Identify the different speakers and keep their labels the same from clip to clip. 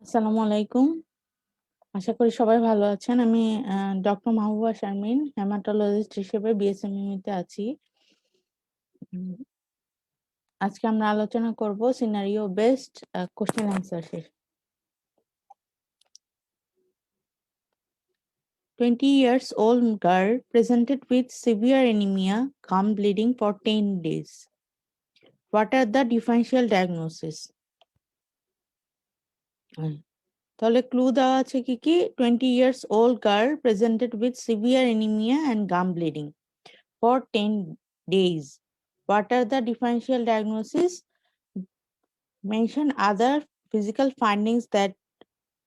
Speaker 1: আসসালামু আলাইকুম। আশা করি সবাই ভালো আছেন। আমি ডক্টর মাহবুবা শারমিন, হেমাটোলজিস্ট হিসেবে বিএসএমইউ-তে আছি। উম আজকে আমরা আলোচনা করব সিনারিও বেসড কোয়েশ্চেন অ্যান্সার এর। 20 years old girl presented with severe anemia, gum bleeding for 10 days. What are the differential diagnosis? তাহলে ক্লু দেওয়া আছে কি 20 years old girl presented with severe anemia and gum bleeding for 10 days. What are the differential diagnosis? Mention other physical findings that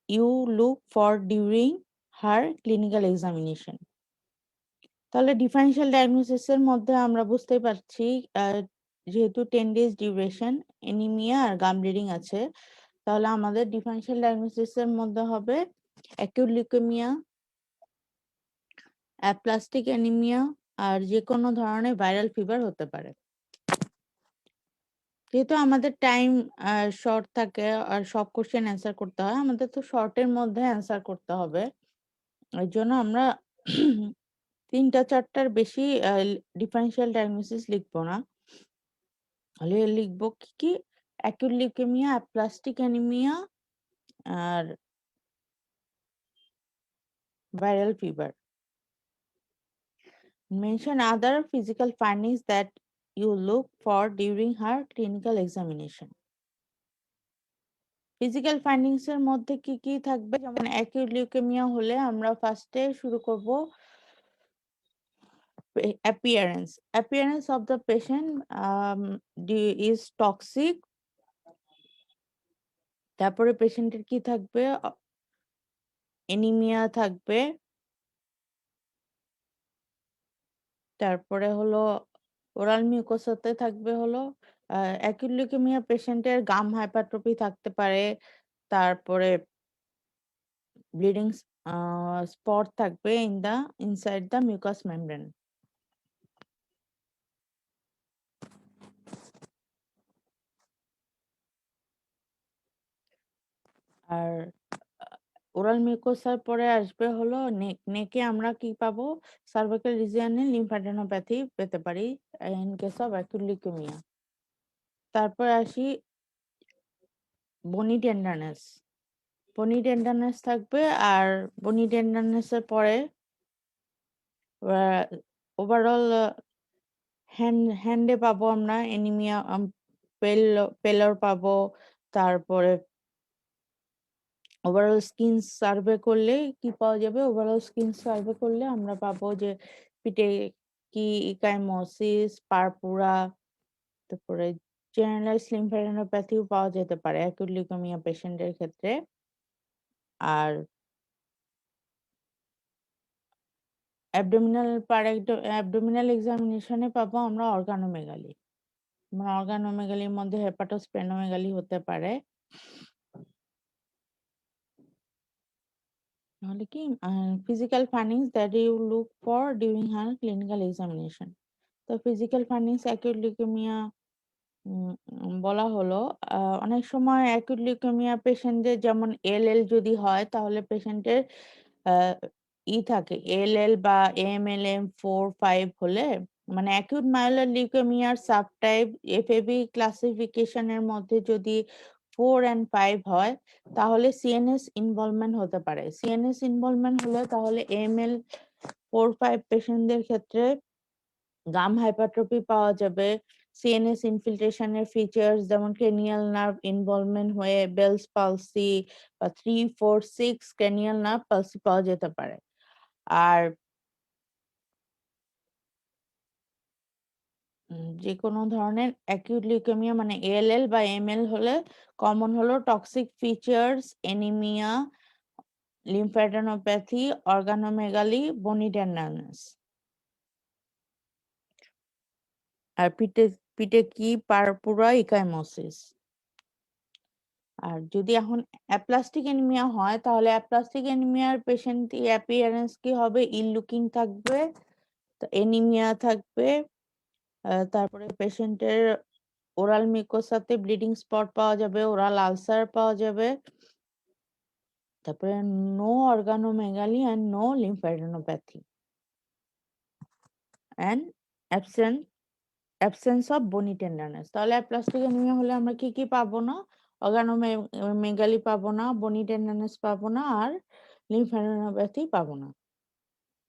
Speaker 1: you look for during her clinical examination. তাহলে differential diagnosis এর মধ্যে আমরা বুঝতে পারছি যেহেতু 10 days duration, anaemia আর গাম bleeding আছে, তাহলে আমাদের ডিফারেনশিয়াল ডায়াগনোসিস এর মধ্যে হবে অ্যাকিউট লিউকেমিয়া, অ্যাপ্লাস্টিক অ্যানিমিয়া আর যে কোনো ধরনের ভাইরাল ফিভার হতে পারে। যেহেতু আমাদের টাইম শর্ট থাকে আর সব কোশ্চেন অ্যান্সার করতে হয়, আমাদের তো শর্টের মধ্যে অ্যান্সার করতে হবে। এর জন্য আমরা ৩টা-৪টার বেশি ডিফারেনশিয়াল ডায়াগনোসিস লিখবো না। তাহলে লিখবো কি অ্যাকিউট লিউকেমিয়া, অ্যাপ্লাস্টিক অ্যানিমিয়া আর viral fever. Mention other physical findings that you look for during her clinical examination. Physical findings এর মধ্যে কি থাকবে? যেমন অ্যাকিউট লিউকেমিয়া হলে আমরা ফার্স্টে শুরু করব appearance of the patient is toxic. তারপরে পেশেন্টের কি থাকবে? এনিমিয়া থাকবে। তারপরে হলো ওরাল মিউকোসাতে থাকবে হলো অ্যাকিউট লিউকেমিয়া পেশেন্টের গাম হাইপারট্রফি থাকতে পারে। তারপরে ব্লিডিং স্পট থাকবে ইনসাইড দ্য মিউকাস মেমব্রেন। আর ওরাল মিউকোসার পরে আসবে হলো নেক। নেকে আমরা কি পাবো? সার্ভাইকাল রিজিয়নে লিম্ফাডেনোপ্যাথি পেতে পারি in case of acute leukaemia. তারপর আসি বনি টেন্ডারনেস। বনি টেন্ডারনেস থাকবে আর বনি টেন্ডারনেসের পরে ওভারঅল হ্যান্ডে পাবো আমরা এনিমিয়া, পেলর পাবো। তারপরে ওভারঅল স্কিন সার্ভে করলে কি পাওয়া যাবে? ওভারঅল স্কিন সার্ভে করলে আমরা পাবো যে পিঠে কি ইকাইমোসিস, পারপুরা, তারপরে জেনারেলাইজড লিম্ফোডেনোপ্যাথিও পাওয়া যেতে পারে অ্যাকিউট লিউকেমিয়া পেশেন্টের ক্ষেত্রে। আর অ্যাবডোমিনাল এক্সামিনেশনে পাবো আমরা অর্গানোমেগালি। অর্গানোমেগালির মধ্যে হেপাটোস্প্লেনোমেগালি হতে পারে। নাহলে কি physical findings that you look for during her clinical examination. তো ফিজিক্যাল ফাইন্ডিংস অ্যাকিউট লিউকেমিয়া বলা হলো অনেক সময় অ্যাকিউট লিউকেমিয়া পেশেন্টদের যেমন এলএল যদি হয় তাহলে পেশেন্টের থাকে এলএল বা এমএলএম 4-5 হলে, মানে অ্যাকিউট মাইলোর লিউকেমিয়ার সাবটাইপ এফএবি ক্লাসিফিকেশনের মধ্যে যদি 4 and 5 হয় তাহলে সিএনএস ইনভলভমেন্ট হতে পারে। সিএনএস ইনভলভমেন্ট হলে তাহলে এমএল 4-5 পেশেন্টদের ক্ষেত্রে গাম হাইপারট্রফি পাওয়া যাবে। সিএনএস ইনফিল্ট্রেশনের ফিচার্স যেমন ক্রেনিয়াল নার্ভ ইনভলভমেন্ট হয়ে বেলস পালসি বা 3-4-6 ক্রেনিয়াল নার্ভ পালসি পাওয়া যেতে পারে। আর যে কোনো ধরনের অ্যাকিউট লিউকেমিয়া মানে এএলএল বা এমএল হলে কমন হলো টক্সিক ফিচার্স, এনিমিয়া, লিম্ফ্যাডেনোপ্যাথি, অর্গানোমেগালি, বনি টেন্ডারনেস। আর পিঠে কি পারপুরা, ইকাইমোসিস। আর যদি এখন অ্যাপ্লাস্টিক অ্যানিমিয়া হয় তাহলে অ্যাপ্লাস্টিক অ্যানিমিয়ার পেশেন্ট অ্যাপিয়ারেন্স কি হবে? ইল লুকিং থাকবে, এনিমিয়া থাকবে, তারপরে পেশেন্টের ওরাল মিউকোসাতে ব্লিডিং স্পট পাওয়া যাবে, ওরাল আলসার পাওয়া যাবে। তারপরে no organomegaly and no lymphadenopathy and absence of bony tenderness. তাহলে অ্যাপ্লাস্টিক অ্যানিমিয়া হলে আমরা কি কি পাবো না? অর্গানোমেগালি পাবো না, বনি টেন্ডারনেস পাবো না, আর লিম্ফ্যাডেনোপ্যাথি পাবো না।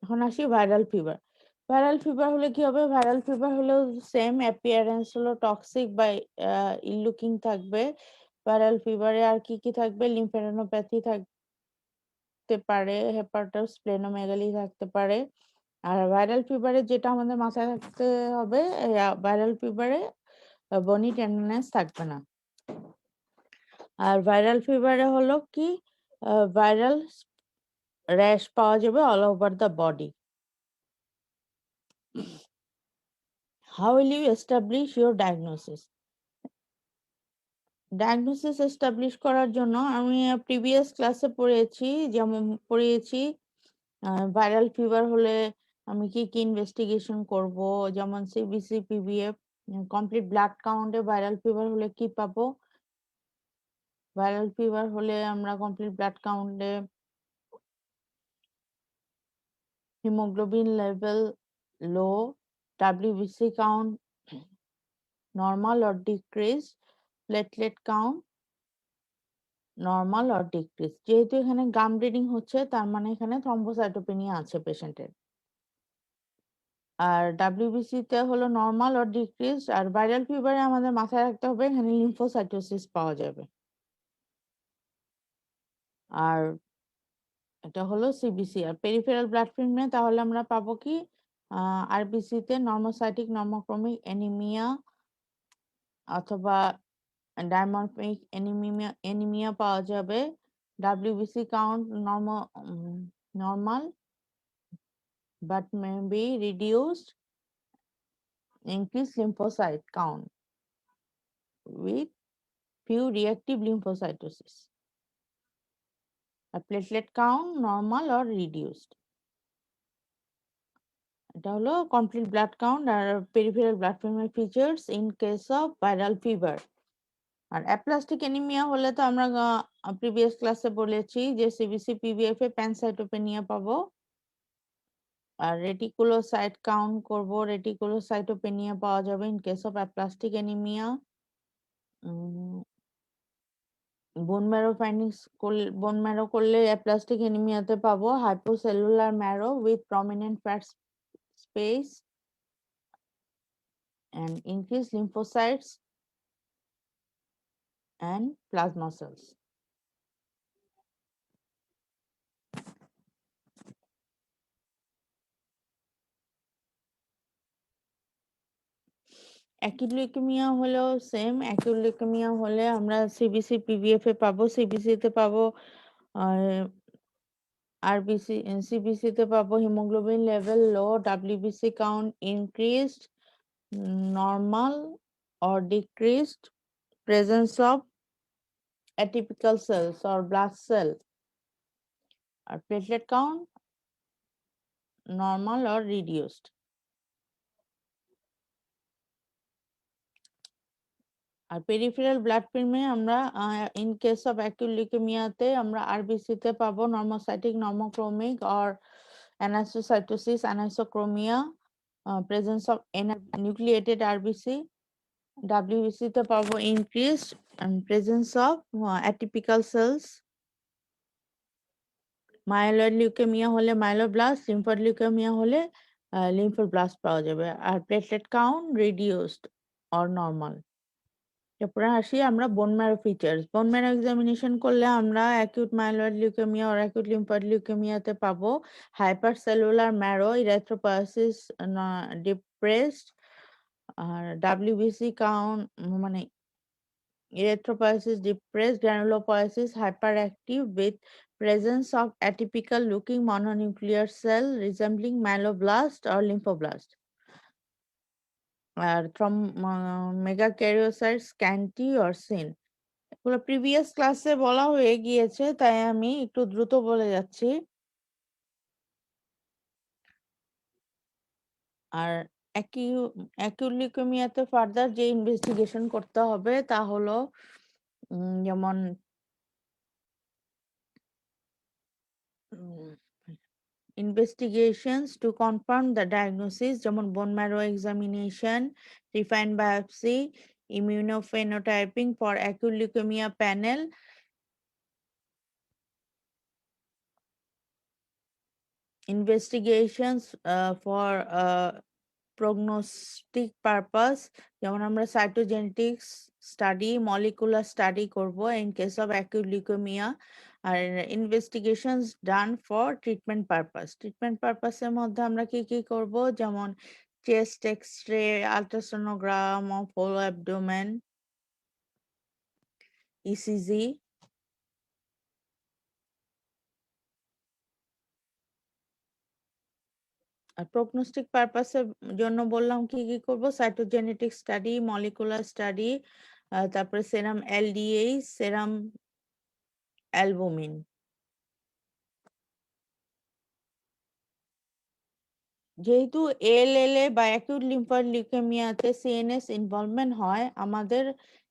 Speaker 1: এখন আসি ভাইরাল ফিভার। ভাইরাল ফিভার হলে কি হবে? ভাইরাল ফিভার হলেও সেম অ্যাপিয়ারেন্স হলো টক্সিক বা ইল লুকিং থাকবে। ভাইরাল ফিভারে আর কি কি থাকবে? লিম্ফ্যাডেনোপ্যাথি থাকতে পারে, হেপাটোস্প্লেনোমেগালি থাকতে পারে। আর ভাইরাল ফিভারে যেটা আমাদের মাথায় রাখতে হবে, ভাইরাল ফিভারে বনি টেন্ডারনেস থাকবে না। আর ভাইরাল ফিভারে হলো কি, ভাইরাল র্যাশ পাওয়া যাবে all over the body. How will you establish your diagnosis? Diagnosis establish করার জন্য আমি প্রিভিয়াস ক্লাসে পড়িয়েছি ভাইরাল ফিভার হলে আমি কি কি ইনভেস্টিগেশন করব, যেমন সিবিসি, পিভিএফ, কমপ্লিট ব্লাড কাউন্টে ভাইরাল ফিভার হলে কি পাবো? ভাইরাল ফিভার হলে আমরা কমপ্লিট ব্লাড কাউন্টে haemoglobin level low, WBC count normal or decrease, platelet count normal or decrease. যেহেতু এখানে গাম রিডিং হচ্ছে, তার মানে এখানে থ্রম্বোসাইটোপেনিয়া আছে পেশেন্টের। আর ডাব্লিউবিসি তে হলো নর্মাল অর ডিক্রিজ। আর ভাইরাল ফিভারে আমাদের মাথায় রাখতে হবে এখানে লিম্ফোসাইটোসিস পাওয়া যাবে। আর এটা হলো সিবিসি। আর পেরিফেরাল ব্লাড ফিল্মে তাহলে আমরা পাবো কি, আরবিসি তে নর্মোসাইটিক নর্মোক্রমিক অ্যানিমিয়া অথবা ডায়মরফিক অ্যানিমিয়া পাওয়া যাবে। WBC count normal but may be reduced, increased lymphocyte count with few reactive lymphocytosis. A platelet count normal or reduced. এটা হলো কমপ্লিট ব্লাড কাউন্ট আর পেরিফেরাল ব্লাড ফিল্মের features in case of viral fever. আর aplastic anaemia হলে তো আমরা previous ক্লাসে বলেছি যে সিবিসি, পিভিএফ এ প্যানসাইটোপেনিয়া পাবো। আর রেটিকুলোসাইট কাউন্ট করব, রেটিকুলোসাইটোপেনিয়া পাওয়া যাবে in case of aplastic anaemia. Bone marrow করলে অ্যাপ্লাস্টিক অ্যানিমিয়াতে পাবো hypocellular marrow with prominent fat space and increased lymphocytes and plasma cells. Acute leukaemia হলেও সেম। অ্যাকিউট লিউকেমিয়া হলে আমরা সিবিসি, পিভিএফ এ পাবো। সিবিসি তে পাবো আরবিসি, সিবিসি তে পাবো haemoglobin level low, WBC count increased, normal or decreased, presence of atypical cells or blood cell, or platelet count normal or reduced. আর peripheral blood ফিল্মে আমরা ইন কেস অফ অ্যাকিউট লিউকেমিয়াতে আমরা RBC তে পাবো normocytic normochromic or anisocytosis anisochromia, presence of nucleated RBC. WBC তে পাবো increased presence of atypical cells. Myeloid leukaemia হলে মাইলোব্লাস্ট, লিম্ফোয়েড লিউকেমিয়া হলে লিম্ফোব্লাস্ট পাওয়া যাবে। আর platelet count reduced or normal. এরপরে আসি আমরা bone marrow features. Bone marrow examination করলে আমরা অ্যাকিউট মাইলয়েড লিউকেমিয়া আর অ্যাকিউট লিম্ফয়েড লিউকেমিয়াতে পাবো হাইপার সেলুলার ম্যারো, ইরিথ্রোপয়েসিস ডিপ্রেসড, আর ডাব্লিউবিসি কাউন্ট মানে erythropoiesis depressed, granulopoiesis hyperactive with presence of atypical looking mononuclear cell resembling myeloblast or lymphoblast. আর megakaryocytes scanty or thin. এগুলো previous ক্লাসে বলা হয়ে গিয়েছে, তাই আমি একটু দ্রুত বলে যাচ্ছি। আর অ্যাকিউট লিউকেমিয়াতে ফার্দার যে ইনভেস্টিগেশন করতে হবে তা হলো যেমন investigations to confirm the diagnosis, যেমন bone marrow examination, refined biopsy, immunophenotyping for acute leukemia panel, investigations for prognostic purpose, যেমন আমরা cytogenetics study, molecular study করব in case of acute leukemia, R investigations done for treatment purpose. Treatment purpose এর মধ্যে আমরা কি কি করব, যেমন chest x-ray, ultrasonogram of whole abdomen, ECG, আর প্রগনোস্টিক পারপাসের জন্য বললাম কি কি করব, সাইটোজেনেটিক স্টাডি, মলিকুলার স্টাডি, তারপরে সেরাম এলডিএইচ, সেরাম অ্যালবুমিন। যেহেতু এএলএল বা অ্যাকিউট লিম্ফয়েড লিউকেমিয়াতে সিএনএস ইনভলভমেন্ট হয়, আমাদের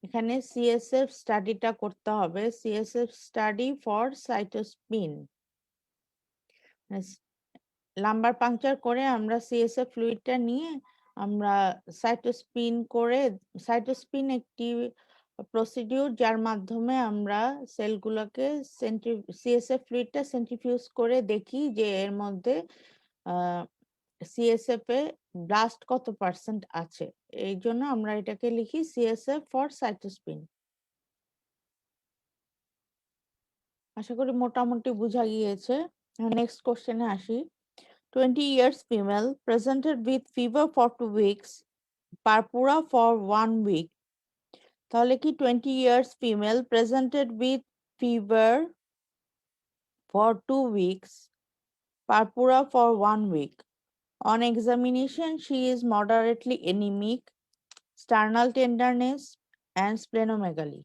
Speaker 1: এখানে সিএসএফ স্টাডিটা করতে হবে, CSF study for cytospin. Lumbar puncture করে আমরা সিএসএফ ফ্লুইডটা নিয়ে আমরা সাইটোস্পিন করে, সাইটোস্পিন একটি প্রসিডিউর যার মাধ্যমে আমরা সেলগুলোকে সিএসএফ ফ্লুইডটা সেন্ট্রিফিউজ করে দেখি যে এর মধ্যে সিএসএফ এ ব্লাস্ট কত পার্সেন্ট আছে। এই জন্য আমরা এটাকে লিখি সিএসএফ ফর সাইটোস্পিন। আশা করি মোটামুটি বোঝা গিয়েছে। নেক্সট কোশ্চেনে আসি। 20 years female presented with fever for 2 weeks, purpura for 1 week. তাহলে কি 20 years female presented with fever for 2 weeks, purpura for 1 week. On examination, she is moderately anemic, sternal tenderness, and splenomegaly.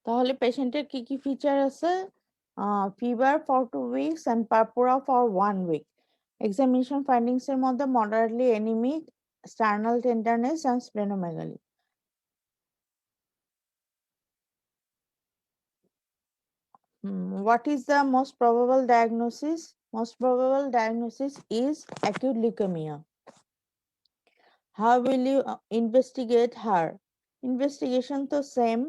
Speaker 1: তাহলে পেশেন্টের কি কি feature আছে? Fever for 2 weeks and purpura for 1 week. Examination findings এর মধ্যে moderately anemic, sternal tenderness, and splenomegaly. What is the most probable diagnosis? Most probable diagnosis is acute leukemia. How will you investigate her? Investigation তো same.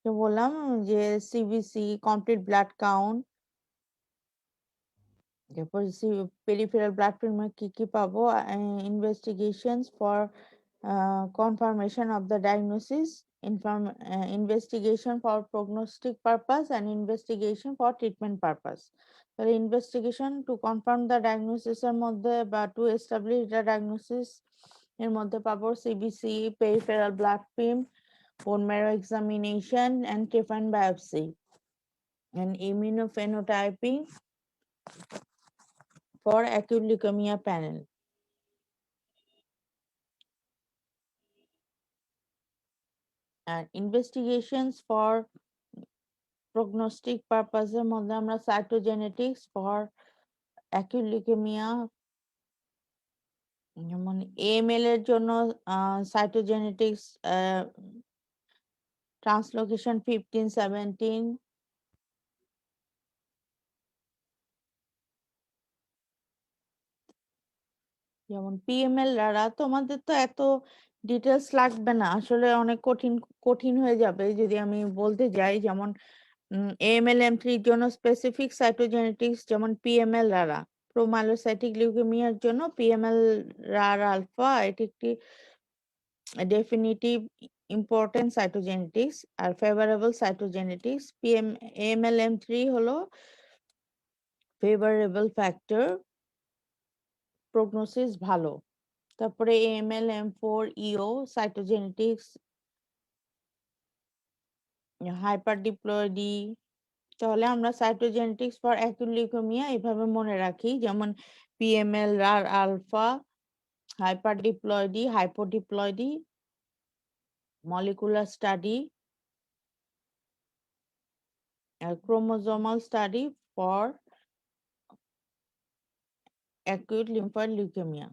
Speaker 1: তো বললাম যে CBC, complete blood count, তারপর peripheral blood ফিল্মে কি কি পাবো, investigations for confirmation of the diagnosis, investigation for prognostic purpose, and investigation for treatment purpose. তাহলে investigation to confirm the diagnosis এর মধ্যে বা টু এস্টাবলিশ দ্য ডায়াগনোসিস এর মধ্যে পাবো CBC, peripheral blood film, bone marrow examination, and trephine biopsy, and immunophenotyping for acute leukemia panel. And investigations for prognostic purpose এর মধ্যে আমরা cytogenetics for acute leukemia, যেমন AML এর জন্য cytogenetics translocation 15-17, যেমন PML দ্বারা তোমাদের তো এত ডিটেলস লাগবে না, আসলে অনেক কঠিন কঠিন হয়ে যাবে যদি আমি বলতে যাই। যেমন AML-M3 এর জন্য স্পেসিফিক সাইটোজেনেটিক্স, যেমন PML রারা, প্রোমাইলোসাইটিক লিউকেমিয়ার জন্য PML রার আলফা, এটি একটি ডেফিনিটিভ ইম্পর্টেন্ট সাইটোজেনেটিক্স আর ফেভারেবল সাইটোজেনেটিক্স। AML-M3 হলো ফেভারেবল ফ্যাক্টর, প্রগনোসিস ভালো। তারপরে AML-M4 EO সাইটোজেনেটিক্স, হাইপার ডিপ্লয়েডি। তাহলে আমরা সাইটোজেনেটিক্স ফর অ্যাকিউট লিউকেমিয়া এভাবে মনে রাখি, যেমন PML RAR alpha, hyper diploidy, hypodiploidy, molecular study, আর chromosomal study for acute lymphoid leukemia?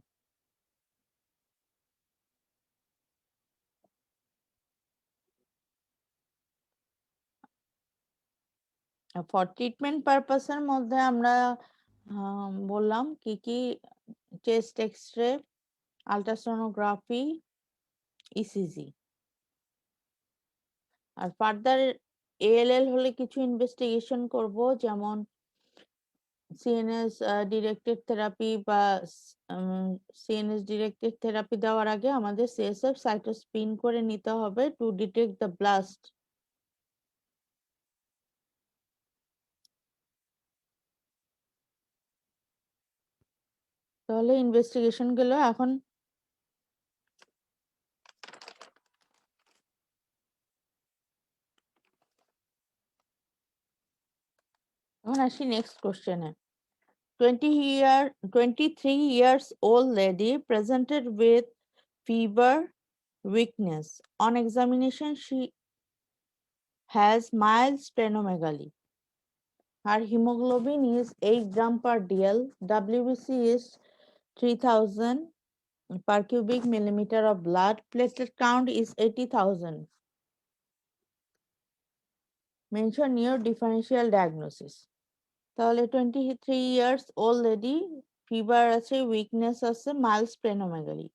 Speaker 1: For treatment পারপাসের মধ্যে আমরা বললাম কি চেস্ট এক্স-রে, আল্ট্রাসোনোগ্রাফি, ইসিজি। আর ফার্দার এএলএল হলে কিছু ইনভেস্টিগেশন করব, যেমন সিএনএস ডিরেক্টেড থেরাপি বা সিএনএস ডিরেক্টেড থেরাপি দেওয়ার আগে আমাদের সিএসএফ সাইটোস্পিন করে নিতে হবে টু ডিটেক্ট দ্য ব্লাস্ট। তাহলে ইনভেস্টিগেশন গেল। এখন আসি নেক্সট কোশ্চেনে। 23 years old lady presented with fever, weakness. On examination, she has mild splenomegaly. Her hemoglobin is 8 gram per dl. WBC is 3000 per cubic millimeter of blood. Platelet count is 80,000. Mention your differential diagnosis. তাহলে 23 years old lady, fever আছে, weakness আছে, mild splenomegaly.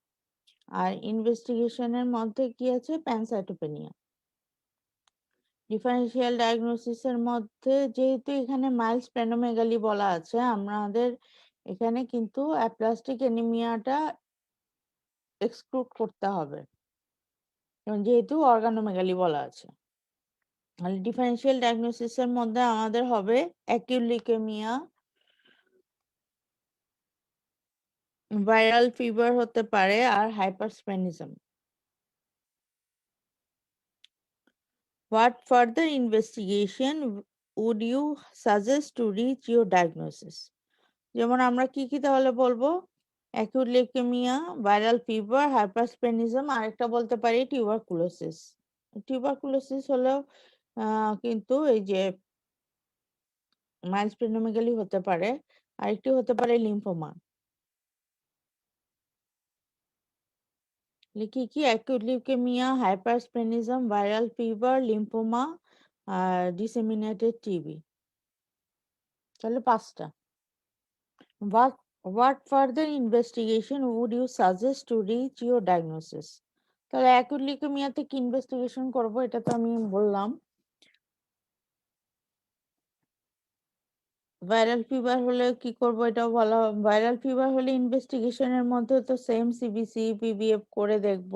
Speaker 1: আর ইনভেস্টিগেশনের মধ্যে কি আছে? Pancytopenia. Differential ডায়াগনোসিসের মধ্যে যেহেতু এখানে mild splenomegaly বলা আছে, আমাদের এখানে কিন্তু অ্যাপ্লাস্টিক অ্যানিমিয়াটা এক্সক্লুড করতে হবে, যেহেতু অর্গানোমেগালি বলা আছে। তাহলে ডিফারেন্সিয়াল ডায়াগনোসিসের মধ্যে আমাদের হবে অ্যাকিউট লিউকেমিয়া, ভাইরাল ফিভার হতে পারে, আর হাইপারস্পেনিজম। What further investigation would you suggest to reach your diagnosis? যেমন আমরা কি তাহলে বলবো? অ্যাকিউট লিউকেমিয়া, ভাইরাল ফিভার, হাইপারস্পেনিজম, আরেকটা বলতে পারি টিউবারকুলোসিস। টিউবারকুলোসিস হলেও কিন্তু এই যে মাইল্ড স্প্লেনোমেগালি হতে পারে, আরেকটি হতে পারে লিম্ফোমা। কি acute leukaemia, hypersplenism, viral fever, lymphoma আর ডিসেমিনেটেড টিবি। তাহলে 5টা। What further investigation would you suggest to reach your diagnosis? তাহলে অ্যাকিউট লিউকেমিয়াতে কি ইনভেস্টিগেশন করব, এটা তো আমি বললাম। ভাইরাল ফিভার হলে কি করব, এটাও বলা। ভাইরাল ফিভার হলে ইনভেস্টিগেশনের মধ্যে তো সেম সিবিসি, পিভিএফ করে দেখব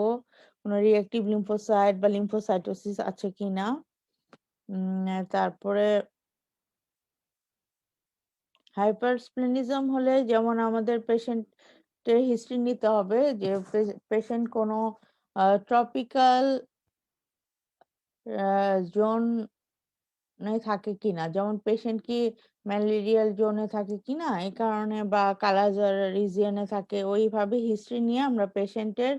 Speaker 1: কোনো রিঅ্যাক্টিভ লিম্ফোসাইট বা লিম্ফোসাইটোসিস আছে কিনা। তারপরে হাইপারস্প্লেনিজম হলে যেমন আমাদের পেশেন্টের হিস্ট্রি নিতে হবে, যে পেশেন্ট কোনো ট্রপিক্যাল জোনে থাকে কিনা, যেমন পেশেন্ট কি ম্যালেরিয়াল জোনে থাকে কিনা এই কারণে, বা কালাজার রিজিয়নে থাকে, ওইভাবে হিস্ট্রি নিয়ে আমরা পেশেন্টের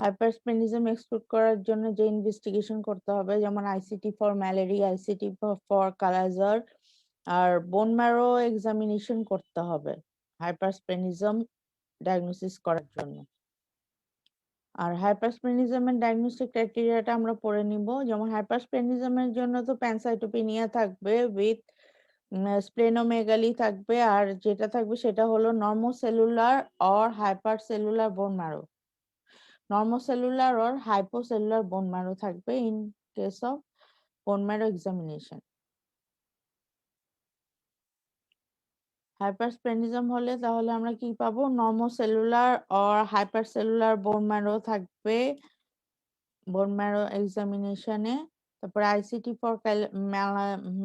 Speaker 1: হাইপারস্পেনিজম এক্সক্লুড করার জন্য যে ইনভেস্টিগেশন করতে হবে, যেমন ICT for malaria, ICT for kala-azar, আর বোন ম্যারো এক্সামিনেশন করতে হবে হাইপারস্পেনিজম ডায়াগনোসিস করার জন্য। আর হাইপারস্পেনিজমের ডায়াগনস্টিক ক্রাইটেরিয়াটা আমরা পড়ে নিব। যেমন হাইপারস্পেনিজমের জন্য তো প্যানসাইটোপেনিয়া থাকবে, উইথ স্প্লেনোমেগালি থাকবে, আর যেটা থাকবে সেটা হলো নর্মোসেলুলার or হাইপারসেলুলার bone marrow. নর্মোসেলুলার or হাইপোসেলুলার bone marrow থাকবে in case of bone marrow examination. Hypersplenism হলে তাহলে আমরা কি পাবো? নর্মোসেলুলার অর হাইপারসেলুলার বোন ম্যারো থাকবে বোন ম্যারো এক্সামিনেশনে। তারপরে ICT for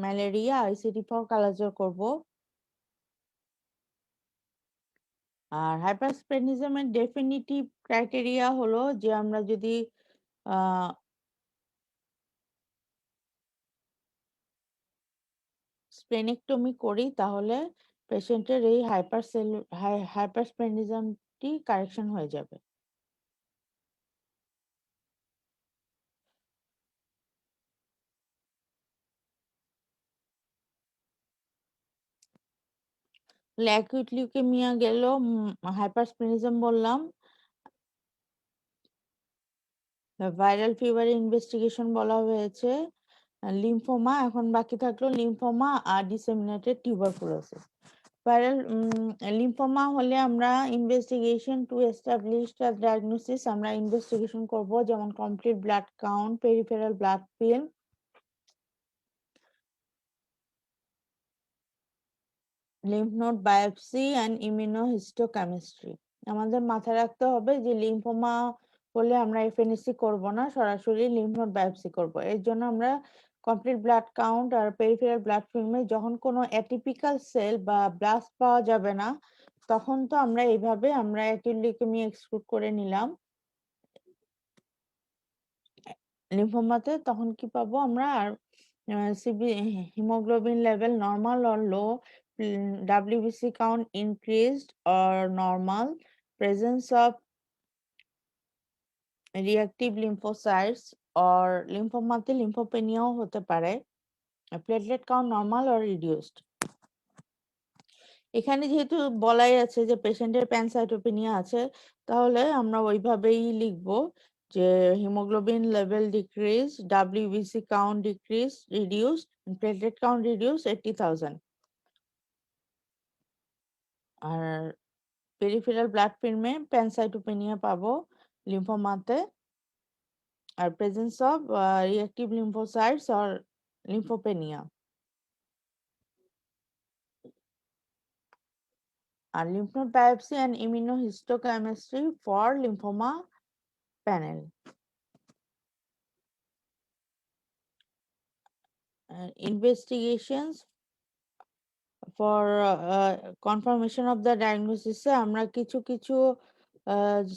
Speaker 1: malaria, ICT for kala-azar করব। আর হাইপারস্পেনিজমের ডেফিনিটিভ ক্রাইটেরিয়া হলো যে আমরা যদি স্প্লেনেক্টমি করি তাহলে পেশেন্টের এই হাইপারস্পেনিজমটি কারেকশন হয়ে যাবে। অ্যাকিউট লিউকেমিয়া গেল, হাইপারস্প্লেনিজম বললাম, ভাইরাল ফিভার ইনভেস্টিগেশন বলা হয়েছে, লিম্ফোমা, এখন বাকি থাকলো লিম্ফোমা আর ডিসেমিনেটেড টিউবারকুলোসিস। ভাইরাল লিম্ফোমা হলে আমরা investigation to establish the diagnosis আমরা ইনভেস্টিগেশন করব, যেমন complete blood count, peripheral blood film, lymph node biopsy and immunohistochemistry. আমাদের মাথায় রাখতে হবে যে লিম্ফোমা হলে আমরা এফএনএসি করব না, সরাসরি লিম্ফ নোড বায়োপসি করব। এর জন্য আমরা কমপ্লিট ব্লাড কাউন্ট আর পেরিফেরাল ব্লাড ফিল্মে যখন কোনো অ্যাটিপিক্যাল সেল বা ব্লাস্ট পাওয়া যাবে না, তখন তো আমরা এইভাবে আমরা অ্যাকিউট লিউকেমিয়া এক্সক্লুড করে নিলাম। লিম্ফোমাতে তখন কি পাবো আমরা? আর CBC haemoglobin level normal or low, WBC count increased or normal, presence of reactive lymphocytes or লিম্ফোমাতে লিম্ফোপেনিয়াও হতে পারে, platelet count normal or reduced। এখানে যেহেতু বলাই আছে যে পেশেন্টের প্যানসাইটোপেনিয়া আছে, তাহলে আমরা ওইভাবেই লিখবো যে haemoglobin level decrease, WBC count decrease, reduce, platelet count reduce 80,000। আর পেরিফেরাল ব্লাড ফিল্মে প্যানসাইটোপেনিয়া পাবো লিম্ফোমাতে, আর presence of reactive lymphocytes or lymphopenia. আর lymph node biopsy and immunohistochemistry for lymphoma panel. Investigations for confirmation of the diagnosis এ আমরা কিছু কিছু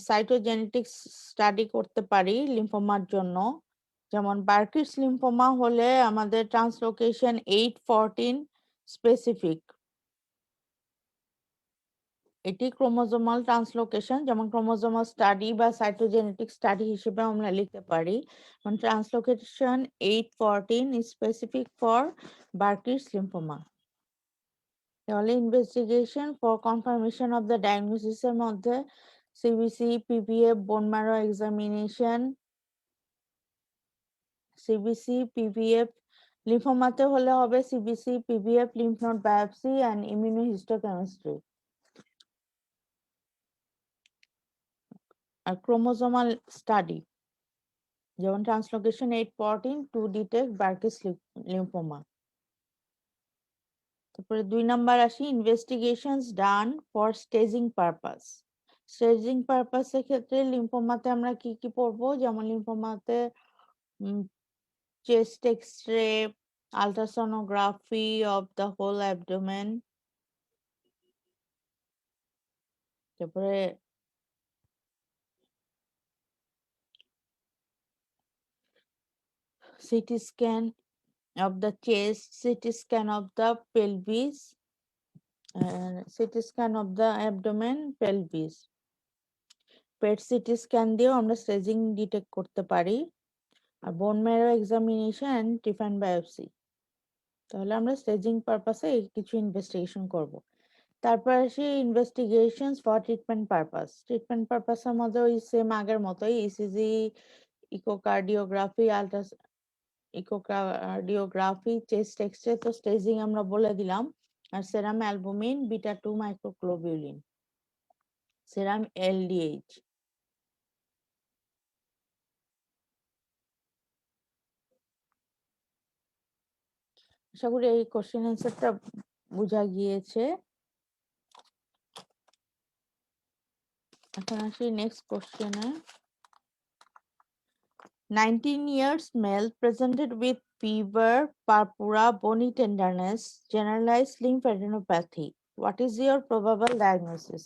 Speaker 1: সাইটোজেনেটিক্স study করতে পারি লিম্ফোমার জন্য। যেমন বার্কিস লিম্ফোমা হলে আমাদের ট্রান্সলোকেশন 814 স্পেসিফিক, এটি ক্রোমোজোমাল ট্রান্সলোকেশন, যেমন ক্রোমোজোমাল স্টাডি বা সাইটোজেনেটিক স্টাডি হিসেবে আমরা লিখতে পারি। Translocation 814 is specific for Burkitt's lymphoma। তাহলে investigation for confirmation of the diagnosis এর মধ্যে CBC, PBF, bone marrow examination, CBC, PBF, লিম্ফোমাতে হলে হবে CBC, PBF, lymph node biopsy and immunohistochemistry. আর ক্রোমোজোমাল স্টাডি, যেমন translocation 814 to detect Burkitt's lymphoma. তারপরে 2 number আসি, investigations done for staging purpose. Staging পারপাসের ক্ষেত্রে লিম্ফোমাতে আমরা কি কি পড়বো? যেমন লিম্ফোমাতে chest X-ray, ultrasonography of the whole abdomen, তারপরে CT scan of the chest, CT scan of the pelvis, CT scan of the abdomen, pelvis। PET CT scan দিয়েও আমরা স্টেজিং ডিটেক্ট করতে পারি। আর bone marrow examination and trephine biopsy. তাহলে আমরা staging পারপাসে কিছু ইনভেস্টিগেশন করব। তারপর আসি investigations for treatment purpose. Treatment পারপাসের মধ্যে ওই সেম আগের মতোই ECG, echocardiography, echocardiography, chest X-ray তো স্টেজিং আমরা বলে দিলাম। আর serum albumin, beta 2 microglobulin, serum LDH. আশা করি এই কোশ্চেন অ্যান্সারটা বোঝা গিয়েছে। এখন আসি নেক্সট কোশ্চেনে। 19 years male presented with fever, purpura, bony tenderness, generalized lymphadenopathy. What is your probable diagnosis?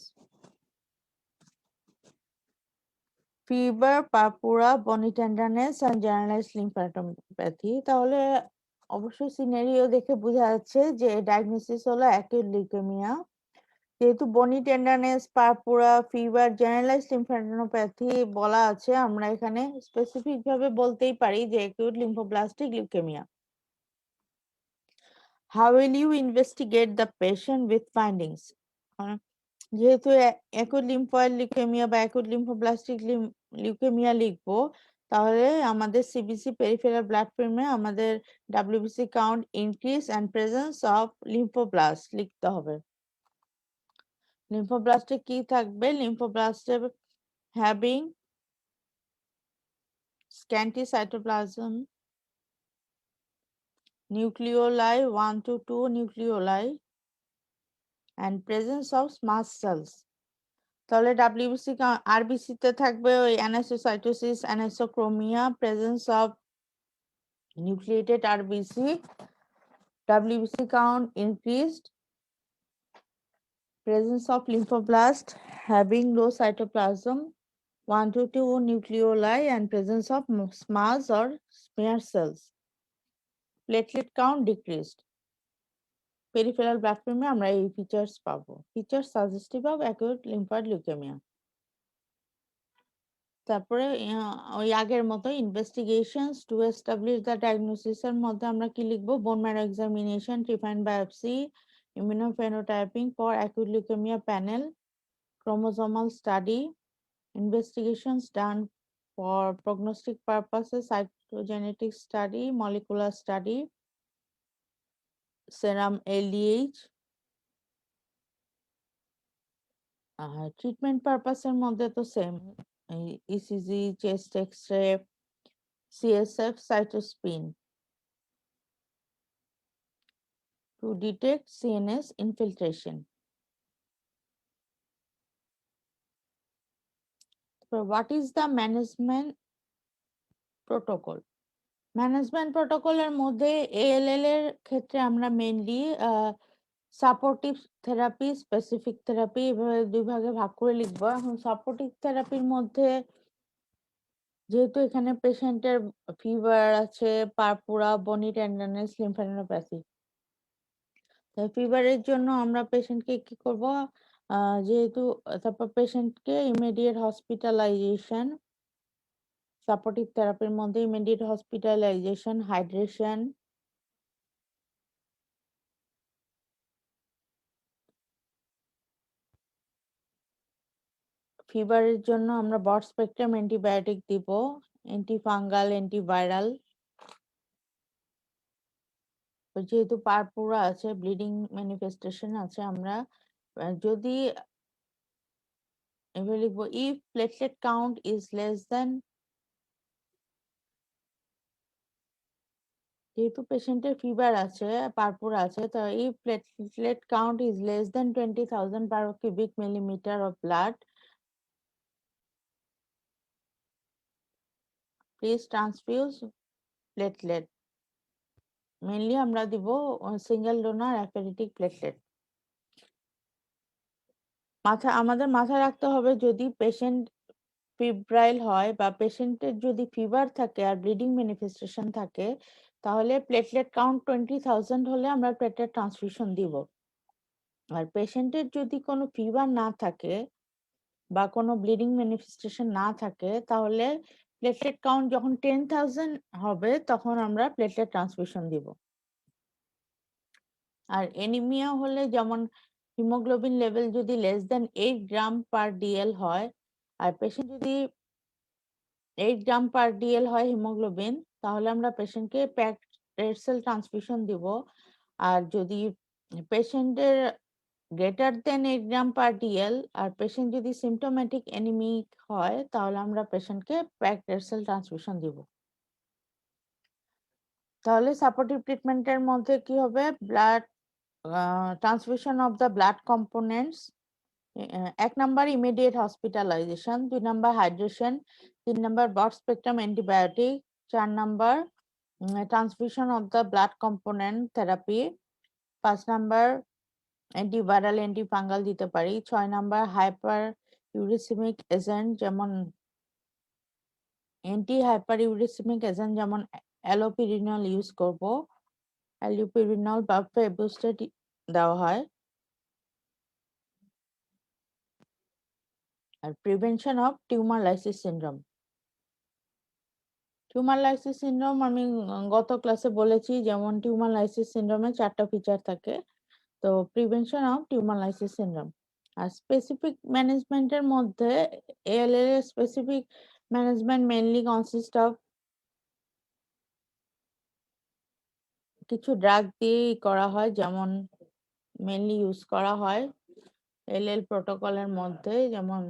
Speaker 1: Fever, purpura, bony tenderness and generalized lymphadenopathy। তাহলে অবশ্যই সিনারিও দেখে বোঝা যাচ্ছে যে ডায়াগনোসিস হলো অ্যাকিউট লিউকেমিয়া। যেহেতু bony tenderness, purpura, fever, generalised lymphadenopathy বলা আছে, আমরা এখানে স্পেসিফিক ভাবে বলতেই পারি যে acute lymphoblastic leukaemia. How will you investigate the patient with findings? যেহেতু অ্যাকুট লিম্ফয়েড লিউকেমিয়া বা অ্যাকুট লিম্ফোব্লাস্টিক লিউকেমিয়া লিখবো, তাহলে আমাদের সিবিসি পেরিফেরাল ব্লাড ফিল্মে আমাদের WBC count increase and presence of lymphoblast লিখতে হবে। লিম্ফোব্লাস্টে কি থাকবে? লিম্ফোব্লাস্টে having scanty cytoplasm, nucleoli 1 to 2 nucleoli, and presence of mast cells. তাহলে ডাব্লিউবিসি আরবিসি তে থাকবে ওই anisocytosis, anisochromia, presence of nucleated RBC, WBC count increased, presence of lymphoblast having low cytoplasm, 1 to 2 nucleoli, and presence of SMARS or smear cells. Platelet count decreased. Peripheral blood ফিল্মে আমরা এই features পাবো। Features suggestive of acute lymphoid leukaemia. তারপরে ওই আগের মতো investigations to establish the diagnosis এর মধ্যে আমরা কি লিখবো? Bone marrow examination, trephine biopsy, immunophenotyping for acute leukaemia panel, chromosomal study, investigations done for prognostic purposes, cytogenetic study, molecular study, serum LDH, treatment পারপাসের মধ্যে তো same, ECG, chest X-ray, CSF, cytospin to detect CNS infiltration. What is the management protocol? Management প্রোটোকলের মধ্যে ALL এর ক্ষেত্রে আমরা mainly supportive therapy, specific therapy এভাবে দুই ভাগে ভাগ করে লিখবো। এখন সাপোর্টিভ থেরাপির মধ্যে যেহেতু এখানে পেশেন্টের ফিভার আছে, পারপুরা, বনি টেন্ডারনেস, লিম্ফাডিনোপ্যাথি, তাই ফিভারের জন্য আমরা পেশেন্টকে কি করব? যেহেতু তারপর পেশেন্টকে ইমিডিয়েট হসপিটালাইজেশন, সাপোর্টিভ থেরাপির মধ্যে ইমিডিয়েট হসপিটালাইজেশন, হাইড্রেশন, ফিভারের জন্য আমরা ব্রড স্পেকট্রাম অ্যান্টিবায়োটিক দিব, অ্যান্টিফাঙ্গাল, অ্যান্টিভাইরাল। যেহেতু পারপুরা আছে, ব্লিডিং ম্যানিফেস্টেশন আছে, আমরা যদি এবার লিখবো if platelet count is less than, যেহেতু পেশেন্টের ফিভার আছে, পারপুরা আছে, তো if platelet count is less than 20,000 per cubic millimeter of blood, please transfuse platelet. Mainly আমরা দিব সিঙ্গেল ডোনার অ্যাফেরিটিক প্লেটলেট। আমাদের মাথায় রাখতে হবে, যদি পেশেন্ট ফিব্রাইল হয় বা পেশেন্টের যদি ফিভার থাকে আর ব্লিডিং ম্যানিফেস্টেশন থাকে, তাহলে প্লেটলেট কাউন্ট 20,000 হলে আমরা প্লেটলেট ট্রান্সফিউশন দিব। আর পেশেন্টের যদি কোনো ফিভার না থাকে বা কোনো ব্লিডিং ম্যানিফেস্টেশন না থাকে, তাহলে প্লেটলেট কাউন্ট যখন 10,000 হবে তখন আমরা প্লেটলেট ট্রান্সফিউশন দিব। আর এনিমিয়া হলে, যেমন হিমোগ্লোবিন লেভেল যদি লেস দেন 8 গ্রাম পার ডিএল হয়, আর পেশেন্ট যদি 8 গ্রাম পার ডিএল হয় হিমোগ্লোবিন, তাহলে আমরা পেশেন্টকে প্যাকড রেড সেল ট্রান্সফিউশন দিব। আর যদি পেশেন্টের গ্রেটার দেন 8 গ্রাম পার ডিএল আর পেশেন্ট যদি সিমটোম্যাটিক অ্যানিমিক হয়, তাহলে আমরা পেশেন্টকে প্যাকড রেড সেল ট্রান্সফিউশন দিব। তাহলে সাপোর্টিভ ট্রিটমেন্টের মধ্যে কি হবে? Blood transfusion of the blood components, 1 number immediate hospitalisation, 2 number hydration, 3 number broad spectrum antibiotic, 4 number transfusion of the blood component therapy, 5 number antiviral, antifungal দিতে পারি, 6 নাম্বার হাইপার ইউরিসেমিক এজেন্ট যেমন hyper uricaemic agent যেমন allopurinol use করব, allopurinol বা febuxostat দেওয়া হয়। আর prevention of tumour lysis syndrome. Tumour lysis syndrome আমি গত ক্লাসে বলেছি, যেমন টিউমার লাইসিস সিনড্রোমে 4টা ফিচার থাকে। তো prevention of tumour lysis syndrome, আর স্পেসিফিক ম্যানেজমেন্টের মধ্যে ALL এর specific management mainly consist of কিছু ড্রাগ দিয়েই করা হয়, যেমন মেইনলি ইউজ করা হয় এলএল প্রোটোকলের মধ্যে, যেমন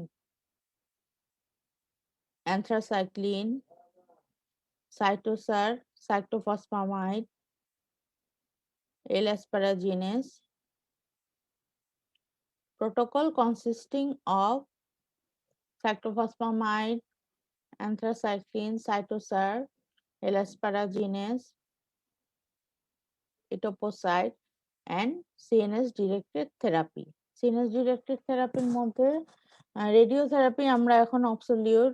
Speaker 1: অ্যানথ্রাসাইক্লিন, সাইটোসার, cyclophosphamide, L-asparagines. Protocol consisting of cyclophosphamide, anthracycline, cytosar, L-asparagines, etoposide, and CNS directed therapy. CNS directed থেরাপির মধ্যে রেডিওথেরাপি আমরা এখন অবসলিউট।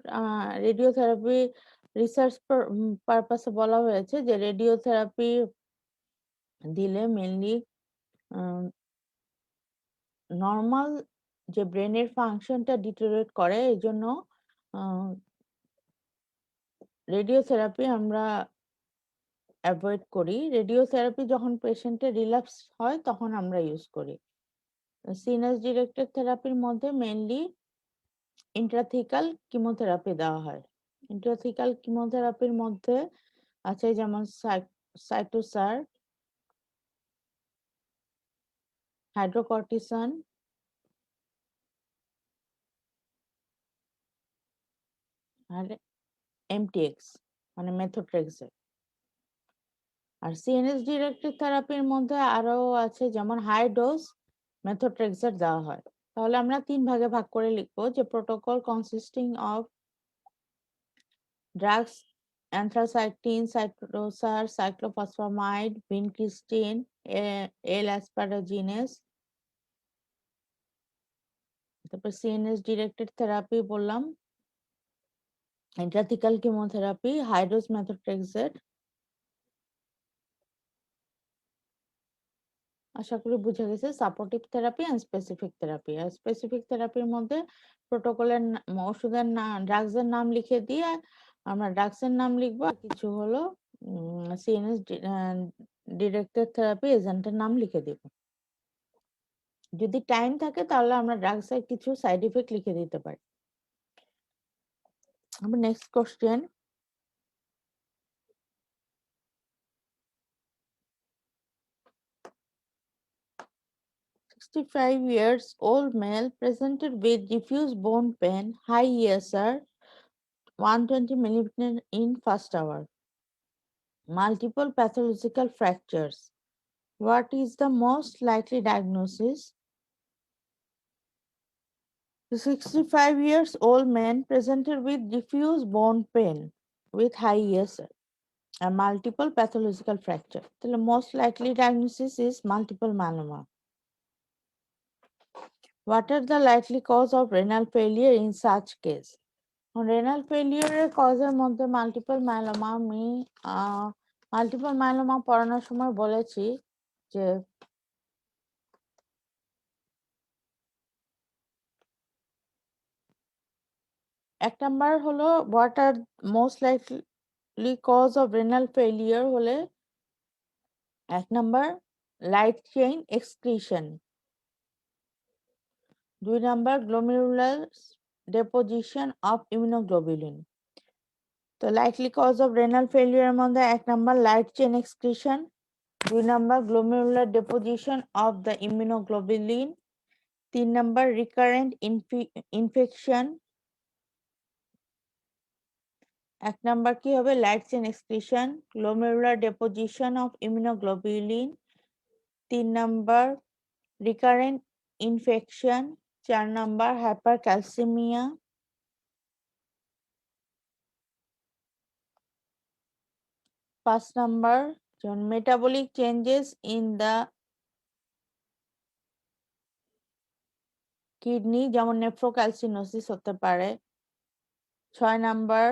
Speaker 1: রেডিওথেরাপি রিসার্চ পারপাসে বলা হয়েছে যে রেডিওথেরাপি দিলে মেনলি নর্মাল যে ব্রেনের ফাংশনটা ডিটোরেট করে, এই জন্য রেডিওথেরাপি আমরা অ্যাভয়েড করি। রেডিওথেরাপি যখন পেশেন্টের রিল্যাপস হয় তখন আমরা ইউজ করি। সিএনএস ডিরেক্টেড থেরাপির মধ্যে মেইনলি ইন্ট্রাথিক্যাল কিমোথেরাপি দেওয়া হয়। ইন্ট্রাথিক্যাল কিমোথেরাপির মধ্যে আছে যেমন সাইটোসার, হাইড্রোকর্টিসন, আর এমটিএক্স মানে মেথোট্রেক্সেট। আর সিএনএস ডিরেক্টেড থেরাপির মধ্যে আরো আছে যেমন হাই ডোজ মেথোট্রেক্সেট দেওয়া হয়। তাহলে আমরা 3 ভাগে ভাগ করে লিখবো যে protocol consisting of drugs anthracycline, cytosar, cyclophosphamide, vincristine, L-asparagines। তারপর সিএনএস ডিরেক্টেড থেরাপি বললাম, intrathecal chemotherapy, high dose methotrexate. আশা করি বুঝে গেছে। Supportive therapy and specific therapy. আর স্পেসিফিক থেরাপির মধ্যে প্রোটোকলের ওষুধের ড্রাগসের নাম লিখে দিয়ে আমরা ড্রাগসের নাম লিখবো, আর কিছু হলো সিএনএস ডিরেক্টেড থেরাপি এজেন্টের নাম লিখে দিব। যদি টাইম থাকে তাহলে আমরা ড্রাগসের কিছু সাইড ইফেক্ট লিখে দিতে পারি। আমরা next question. "65 years old male presented with diffuse bone pain, high ESR, 120 millimeter in first hour, multiple pathological fractures. What is the most likely diagnosis?" The 65 years old man presented with diffuse bone pain with high ESR and multiple pathological fracture. The most likely diagnosis is multiple myeloma. What are the likely cause of renal failure in such case? Renal ফেলিওরের কজের মধ্যে multiple myeloma, আমি multiple myeloma পড়ানোর সময় বলেছি যে এক number হলো what are most likely cause of renal failure হলে এক number light chain excretion, 2 number glomerular deposition of immunoglobulin. তো লাইকলি কজ অফ রেনাল ফেলিওরের মধ্যে এক number light chain excretion, 2 number glomerular deposition of the immunoglobulin, 3 number recurrent infection. এক number কি হবে? Light chain excretion, glomerular deposition of immunoglobulin, 3 number recurrent infection, 4 number hypercalcaemia, 5 number metabolic changes in the kidney, যেমন nephrocalcinosis হতে পারে। 6 number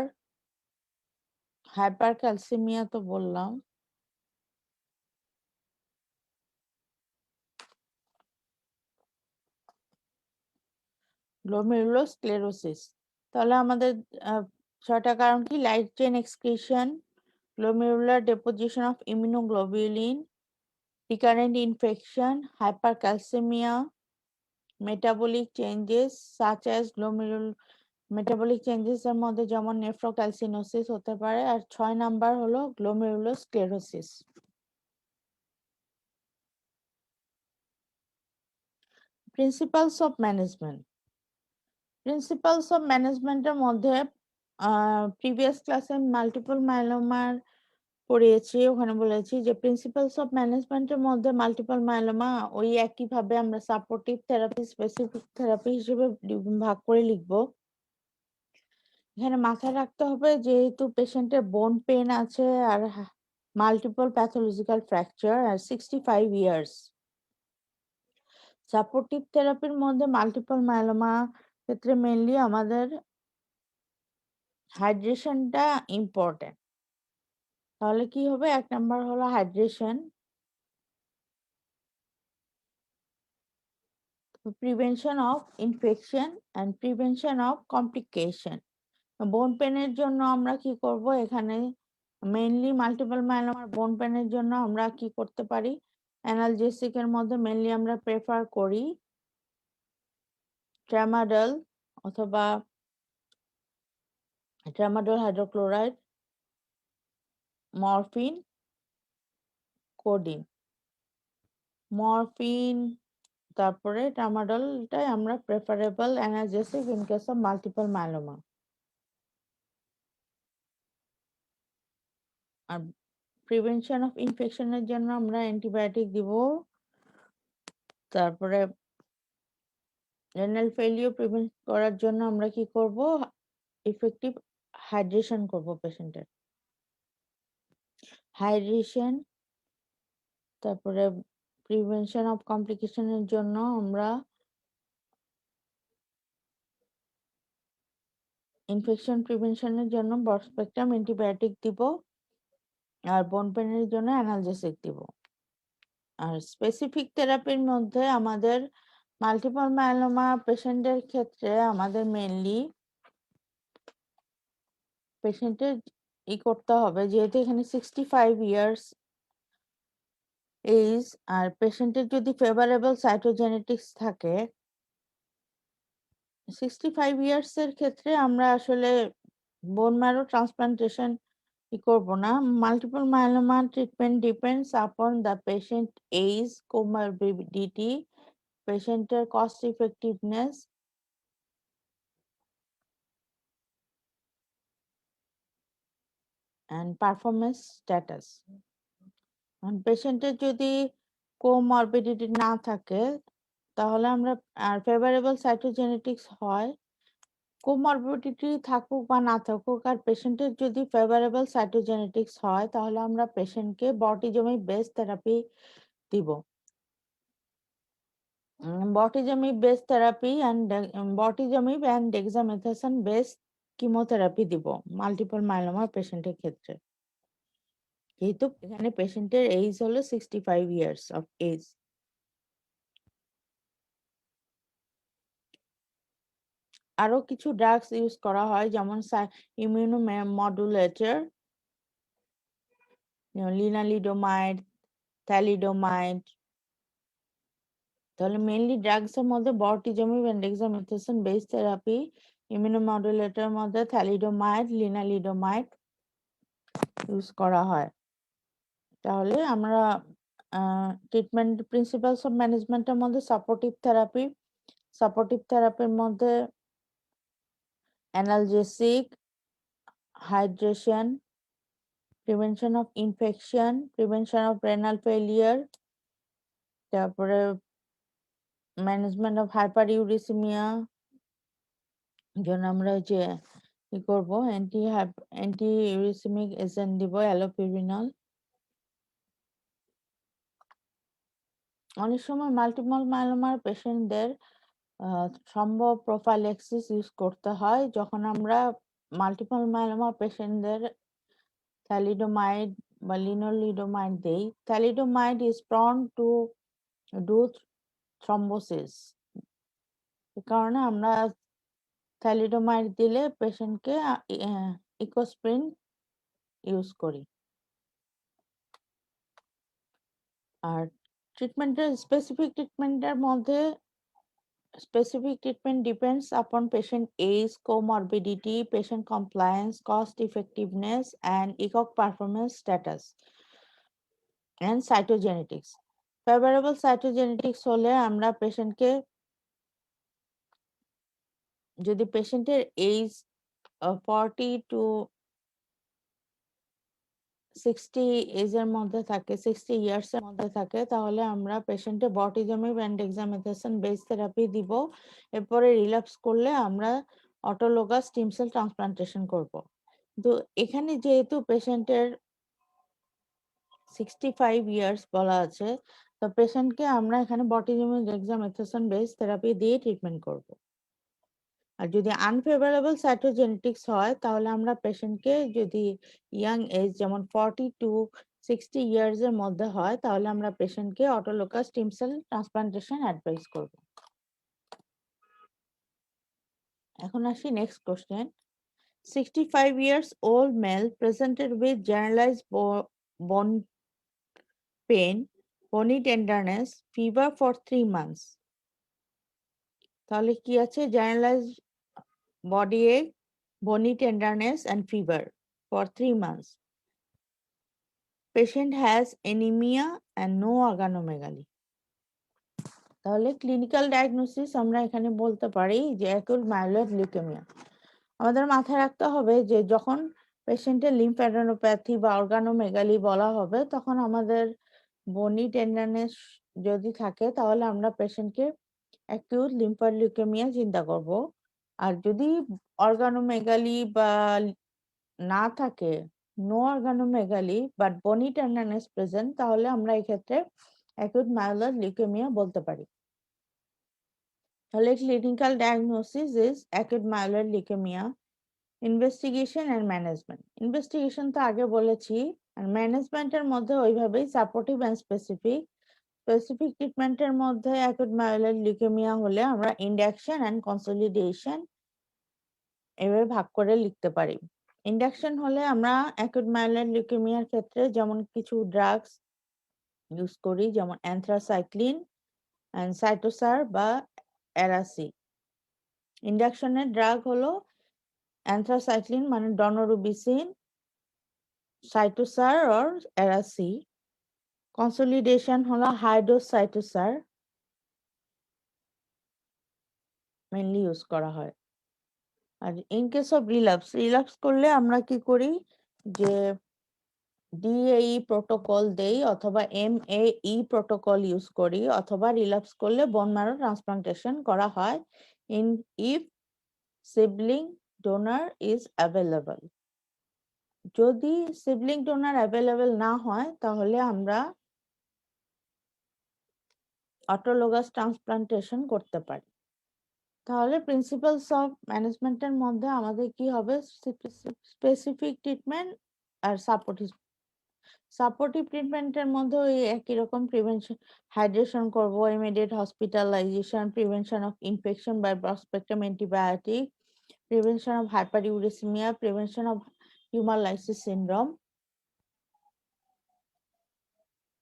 Speaker 1: হাইপারক্যালসিমিয়া তো বললাম। Glomerulosclerosis. তাহলে আমাদের 6টা কারণ কি? Light chain excretion, glomerular deposition of immunoglobulin, recurrent infection, hypercalcaemia, metabolic changes such as metabolic changes এর মধ্যে যেমন নেফ্রোক্যালসিনোসিস হতে পারে, আর 6 নাম্বার হলো glomerulosclerosis. Principles of management. Principles of ম্যানেজমেন্টের মধ্যে প্রিভিয়াস ক্লাসে মাল্টিপল মাইলোমার পড়িয়েছি, ওখানে বলেছি যে প্রিন্সিপালস অফ ম্যানেজমেন্টের মধ্যে মাল্টিপল মাইলোমা ওই একইভাবে আমরা সাপোর্টিভ থেরাপি, স্পেসিফিক থেরাপি হিসেবে ভাগ করে লিখব। এখানে মাথায় রাখতে হবে যেহেতু পেশেন্টের বোন পেন আছে আর মাল্টিপল প্যাথোলজিক্যাল ফ্র্যাকচার আর 65 ইয়ার্স, সাপোর্টিভ থেরাপির মধ্যে মাল্টিপল মাইলোমা ক্ষেত্রে মেইনলি আমাদের হাইড্রেশনটা ইম্পর্টেন্ট। তাহলে কি হবে, 1 নাম্বার হলো hydration, prevention of infection and prevention of complication. বোন পেনের জন্য আমরা কি করব, এখানে মেইনলি মাল্টিপল মাইলোমার বোন পেনের জন্য আমরা কি করতে পারি, অ্যানালজেসিকের মধ্যে মেইনলি আমরা প্রেফার করি ট্রামাডল অথবা tramadol hydrochloride, morphine, codeine. Morphine তারপরে ট্রামাডলটাই আমরা preferable analgesic in case of multiple myeloma. আর প্রিভেনশন অফ ইনফেকশনের জন্য আমরা অ্যান্টিবায়োটিক দিব। তারপরে রেনাল ফেলিওর প্রিভেন্ট করার জন্য আমরা কি করব, ইফেক্টিভ হাইড্রেশন করব পেশেন্টের, হাইড্রেশন। তারপরে প্রিভেনশন অফ কমপ্লিকেশনের জন্য আমরা ইনফেকশন প্রিভেনশনের জন্য ব্রড স্পেকট্রাম অ্যান্টিবায়োটিক দিব, আর বোন পেনের জন্য অ্যানালজেসিক দিব। আর স্পেসিফিক থেরাপির মধ্যে আমাদের মাল্টিপল মাইলোমা পেশেন্টের ক্ষেত্রে আমাদের মেইনলি পেশেন্টের করতে হবে, যেহেতু এখানে 65 ইয়ার্স এজ আর পেশেন্টের যদি ফেভারেবল সাইটোজেনেটিক্স থাকে, 65 ইয়ার্স এর ক্ষেত্রে আমরা আসলে বোন ম্যারো ট্রান্সপ্লান্টেশন করব না। Multiple myeloma treatment depends upon the patient age, comorbidity, পেশেন্টের cost effectiveness and performance status. পেশেন্টের যদি কোমরবিডিটি না থাকে তাহলে আমরা, আর ফেভারেবল সাইটোজেনেটিক্স হয়, কোমরবিডিটি থাকুক বা না থাকুক, আর পেশেন্টের যদি ফেভারেবল সাইটোজেনেটিক্স হয় তাহলে আমরা পেশেন্টকে বটিজমি বেস থেরাপি দিব। Bortezomib based therapy bortezomib and dexamethasone based chemotherapy দিব মাল্টিপল মাইলোমা পেশেন্টের ক্ষেত্রে, যেহেতু এখানে পেশেন্টের এজ হলো 65 ইয়ার্স অফ এজ। আরো কিছু ড্রাগস ইউজ করা হয় যেমন ইমিউনো মডুলেটর, লিনালিডোমাইড, থ্যালিডোমাইড। তাহলে মেইনলি ড্রাগস এর মধ্যে বরটিজমিব এন্ড ডেক্সামেথাসোন বেস থেরাপি, ইমিউনোমডুলেটর মধ্যে থ্যালিডোমাইড, লিনালিডোমাইড ইউজ করা হয়। তাহলে আমরা ট্রিটমেন্ট প্রিন্সিপালস অফ ম্যানেজমেন্টের মধ্যে সাপোর্টিভ থেরাপির মধ্যে analgesic, hydration, prevention of infection, prevention of renal failure, তারপরে ম্যানেজমেন্ট অফ হাইপারইউরিসিমিয়া জন্য আমরা যে কি করব, অ্যান্টি ইউরিসিমিক এজেন্ট দিব, অ্যালোপিরিনল। অনেক সময় মাল্টিপল মাইলোমার পেশেন্টদের সম্ভব প্রোফাইল্যাক্সিস ইউজ করতে হয় যখন আমরা মাল্টিপল মাইলোমা পেশেন্টদের থ্যালিডোমাইড বা লিনোলিডোমাইড দেই। Thalidomide is prone to do thrombosis, এ কারণে আমরা থ্যালিডোমাইড দিলে পেশেন্টকে ইকোস্প্রিন ইউজ করি। আর স্পেসিফিক ট্রিটমেন্টের মধ্যে Specific treatment depends upon patient age, comorbidity, patient compliance, cost effectiveness, and ECOG performance status, and cytogenetics. Favorable cytogenetics হলে আমরা পেশেন্টকে, যদি পেশেন্টের এজ 40 to 60 এজের মধ্যে থাকে, 60 ইয়ার্স এর মধ্যে থাকে, তাহলে আমরা পেশেন্টে বটিজমিব অ্যান্ড ডেক্সামেথাসোন বেস থেরাপি দিব। এরপরে রিল্যাপস করলে আমরা অটোলোগাস স্টিম সেল ট্রান্সপ্লান্টেশন করব। তো এখানে যেহেতু পেশেন্টের 65 ইয়ার্স বলা আছে, তো পেশেন্টকে আমরা এখানে বটিজমিব ডেক্সামেথাসোন বেস থেরাপি দিয়ে ট্রিটমেন্ট করব। আর যদি আনফেভারেবল সাইটোজেনেটিক্স হয়, তাহলে আমরা পেশেন্টকে, যদি ইয়াং এজ যেমন 40 টু 60 ইয়ার্স এর মধ্যে হয়, তাহলে আমরা পেশেন্টকে অটোলোকাস স্টিম সেল ট্রান্সপ্লান্টেশন অ্যাডভাইস করব। এখন আসি next question. 65 years old male presented with generalized bone pain, bony tenderness, fever for 3 months. তাহলে কি আছে? Generalised body ache, bony tenderness, and fever for 3 months. Patient has anemia and no organomegaly. তাহলে clinical diagnosis আমরা এখানে বলতে পারি যে acute myeloid leukaemia. আমাদের মাথায় রাখতে হবে যে যখন পেশেন্টের লিম্ফ্যাডেনোপ্যাথি বা অর্গানোমেগালি বলা হবে, তখন আমাদের বনি টেন্ডারনেস যদি থাকে, তাহলে আমরা পেশেন্টকে অ্যাকিউট লিম্ফয়েড লিউকেমিয়া চিন্তা করব। আর যদি অর্গানোমেগালি বা না থাকে, নো অর্গানোমেগালি বাট বনি টেন্ডারনেস প্রেজেন্ট, তাহলে আমরা এই ক্ষেত্রে অ্যাকিউট মাইলয়েড লিউকেমিয়া বলতে পারি। তাহলে clinical diagnosis is acute myeloid leukaemia. Investigation and management. Investigation তো আগে বলেছি, আর ম্যানেজমেন্টের মধ্যে ওইভাবেই সাপোর্টিভ এন্ড স্পেসিফিক। স্পেসিফিক ট্রিটমেন্টের মধ্যে অ্যাকিউট মাইলয়েড লিউকেমিয়া হলে আমরা ইন্ডাকশন এন্ড কনসলিডেশন এভাবে ভাগ করে লিখতে পারি। ইন্ডাকশন হলে আমরা অ্যাকিউট মাইলয়েড লিউকেমিয়ার ক্ষেত্রে যেমন কিছু ড্রাগস ইউজ করি, যেমন অ্যানথ্রাসাইক্লিন, সাইটোসার বা অ্যারাসি। ইন্ডাকশনের ড্রাগ হলো অ্যানথ্রাসাইক্লিন মানে ডনোরুবিসিন, সাইটোসার অর অ্যারাসি। কনসলিডেশন হলো হাইড্রোস সাইটোসার মেনলি ইউজ করা হয়। আর ইন কেস অফ রিল্যাপস করলে আমরা কি করি, যে ডিএই প্রোটোকল দেই অথবা এমএই প্রোটোকল ইউজ করি, অথবা রিল্যাপস করলে বোন ম্যারো ট্রান্সপ্লান্টেশন করা হয় in if sibling donor is available. যদি সিবলিং ডোনার অ্যাভেলেবল না হয়, তাহলে আমরা অটোলোগাস ট্রান্সপ্লান্টেশন করতে পারি। তাহলে প্রিন্সিপালস অফ ম্যানেজমেন্টের মধ্যে আমাদের কি হবে? স্পেসিফিক ট্রিটমেন্ট আর সাপোর্টিভ ট্রিটমেন্টের মধ্যে ওই একই রকম প্রিভেনশন, হাইড্রেশন করব, immediate hospitalisation, prevention of infection by broad spectrum antibiotic, prevention of hyperuricaemia, prevention of tumour lysis syndrome.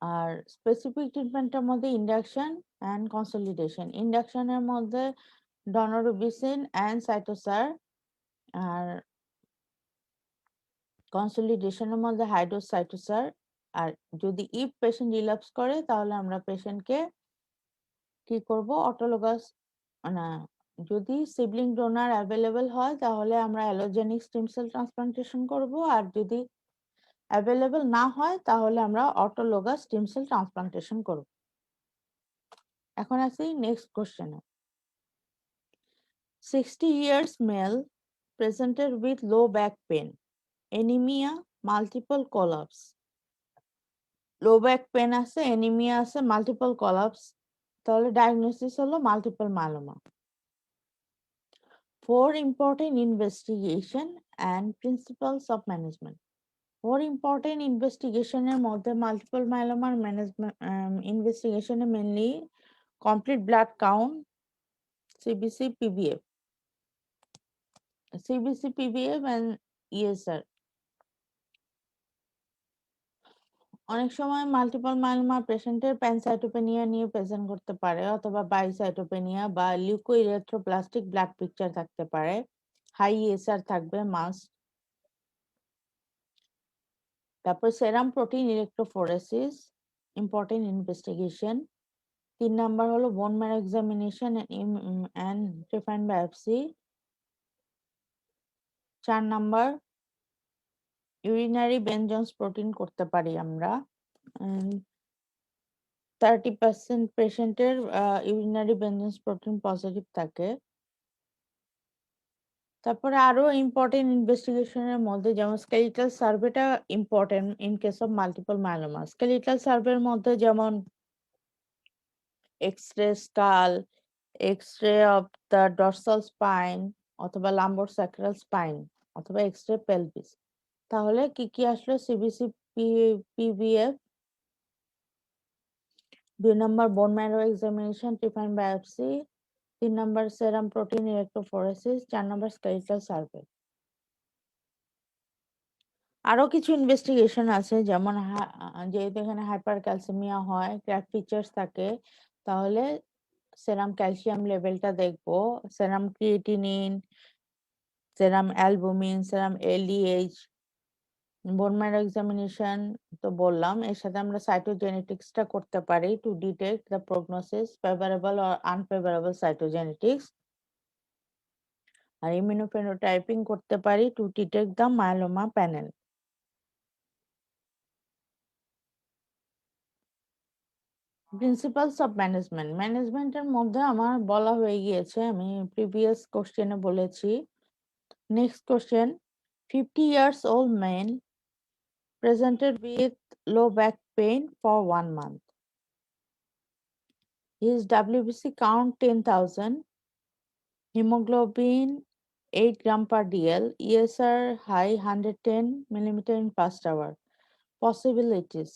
Speaker 1: আর স্পেসিফিক ট্রিটমেন্টের মধ্যে ইন্ডাকশন অ্যান্ড কনসলিডেশন। ইন্ডাকশনের মধ্যে ডনোরুবিসিন অ্যান্ড সাইটোসার, আর কনসলিডেশনের মধ্যে হাইড্রোস সাইটোসার। আর যদি ইফ পেশেন্ট রিল্যাপস করে, তাহলে আমরা পেশেন্টকে কি করব? অটোলোগাস, মানে যদি সিবলিং ডোনার অ্যাভেলেবল হয়, তাহলে আমরা অ্যালোজেনিক স্টেম সেল ট্রান্সপ্লান্টেশন করব। আর যদি অ্যাভেলেবল না হয়, তাহলে আমরা অটোলোগাস স্টেম সেল ট্রান্সপ্লান্টেশন করব। এখন আসি নেক্সট কোশ্চেনে। 60 years male presented with low back pain, anemia, multiple collapse. Low back pain আছে, অ্যানিমিয়া আছে, মাল্টিপল কলাপস, তাহলে ডায়াগনোসিস হলো multiple myeloma. 4 important investigation and principles of management. 4 important ইনভেস্টিগেশনের মধ্যে মাল্টিপল মায়োলোমার ম্যানেজমেন্ট ইনভেস্টিগেশনে mainly complete blood count, CBC PBF, and ESR. অনেক সময় মাল্টিপল মাইলোমা পেশেন্টের প্যানসাইটোপেনিয়া নিয়ে প্রেজেন্ট করতে পারে অথবা বাইসাইটোপেনিয়া বা লিউকোইরিথ্রোপ্লাস্টিক ব্লাড পিকচার থাকতে পারে। হাই এসআর থাকবে মাস্ট। তারপর serum protein electrophoresis, important investigation. 3 number হলো bone marrow examination and trephine biopsy. 4 number urinary Bence Jones protein করতে পারি আমরা। 30% পেশেন্টের ইউরিনারি বেনজন্স প্রোটিন পজিটিভ থাকে। তারপরে আরো ইম্পর্টেন্ট ইনভেস্টিগেশনের মধ্যে যেমন স্কেলিটাল সার্ভেটা important in case of multiple myeloma. Skeletal সার্ভের মধ্যে যেমন X-ray skull, X-ray of the dorsal spine অথবা লাম্বোসাক্রাল স্পাইন অথবা এক্স-রে পেলভিস। তাহলে কি কি আসলো? CBC, PVF. 2 number bone marrow examination, trephine biopsy. 3 number serum protein electrophoresis. 4 number skeletal survey. আরো কিছু ইনভেস্টিগেশন আছে যেমন যেহেতু এখানে হাইপার ক্যালসিমিয়া হয়, ক্র্যাক ফিচার্স থাকে, তাহলে সেরাম ক্যালসিয়াম লেভেলটা দেখবো, সেরাম creatinine, serum albumin, serum LDH. Bone marrow examination তো বললাম, এর সাথে আমরা সাইটোজেনেটিক্সটা করতে পারি to detect the prognosis, favourable or unfavourable cytogenetics. আর ইমিউনোফেনোটাইপিং করতে পারি to detect the myeloma panel. Principles of management, ম্যানেজমেন্টের মধ্যে আমার বলা হয়ে গিয়েছে, আমি প্রিভিয়াস কোশ্চেনে বলেছি। Next question, 50 years old man presented with low back pain for 1 month. His WBC count 10,000, hemoglobin 8 gram per dl, ESR high 110 millimeter in first hour. Possibilities.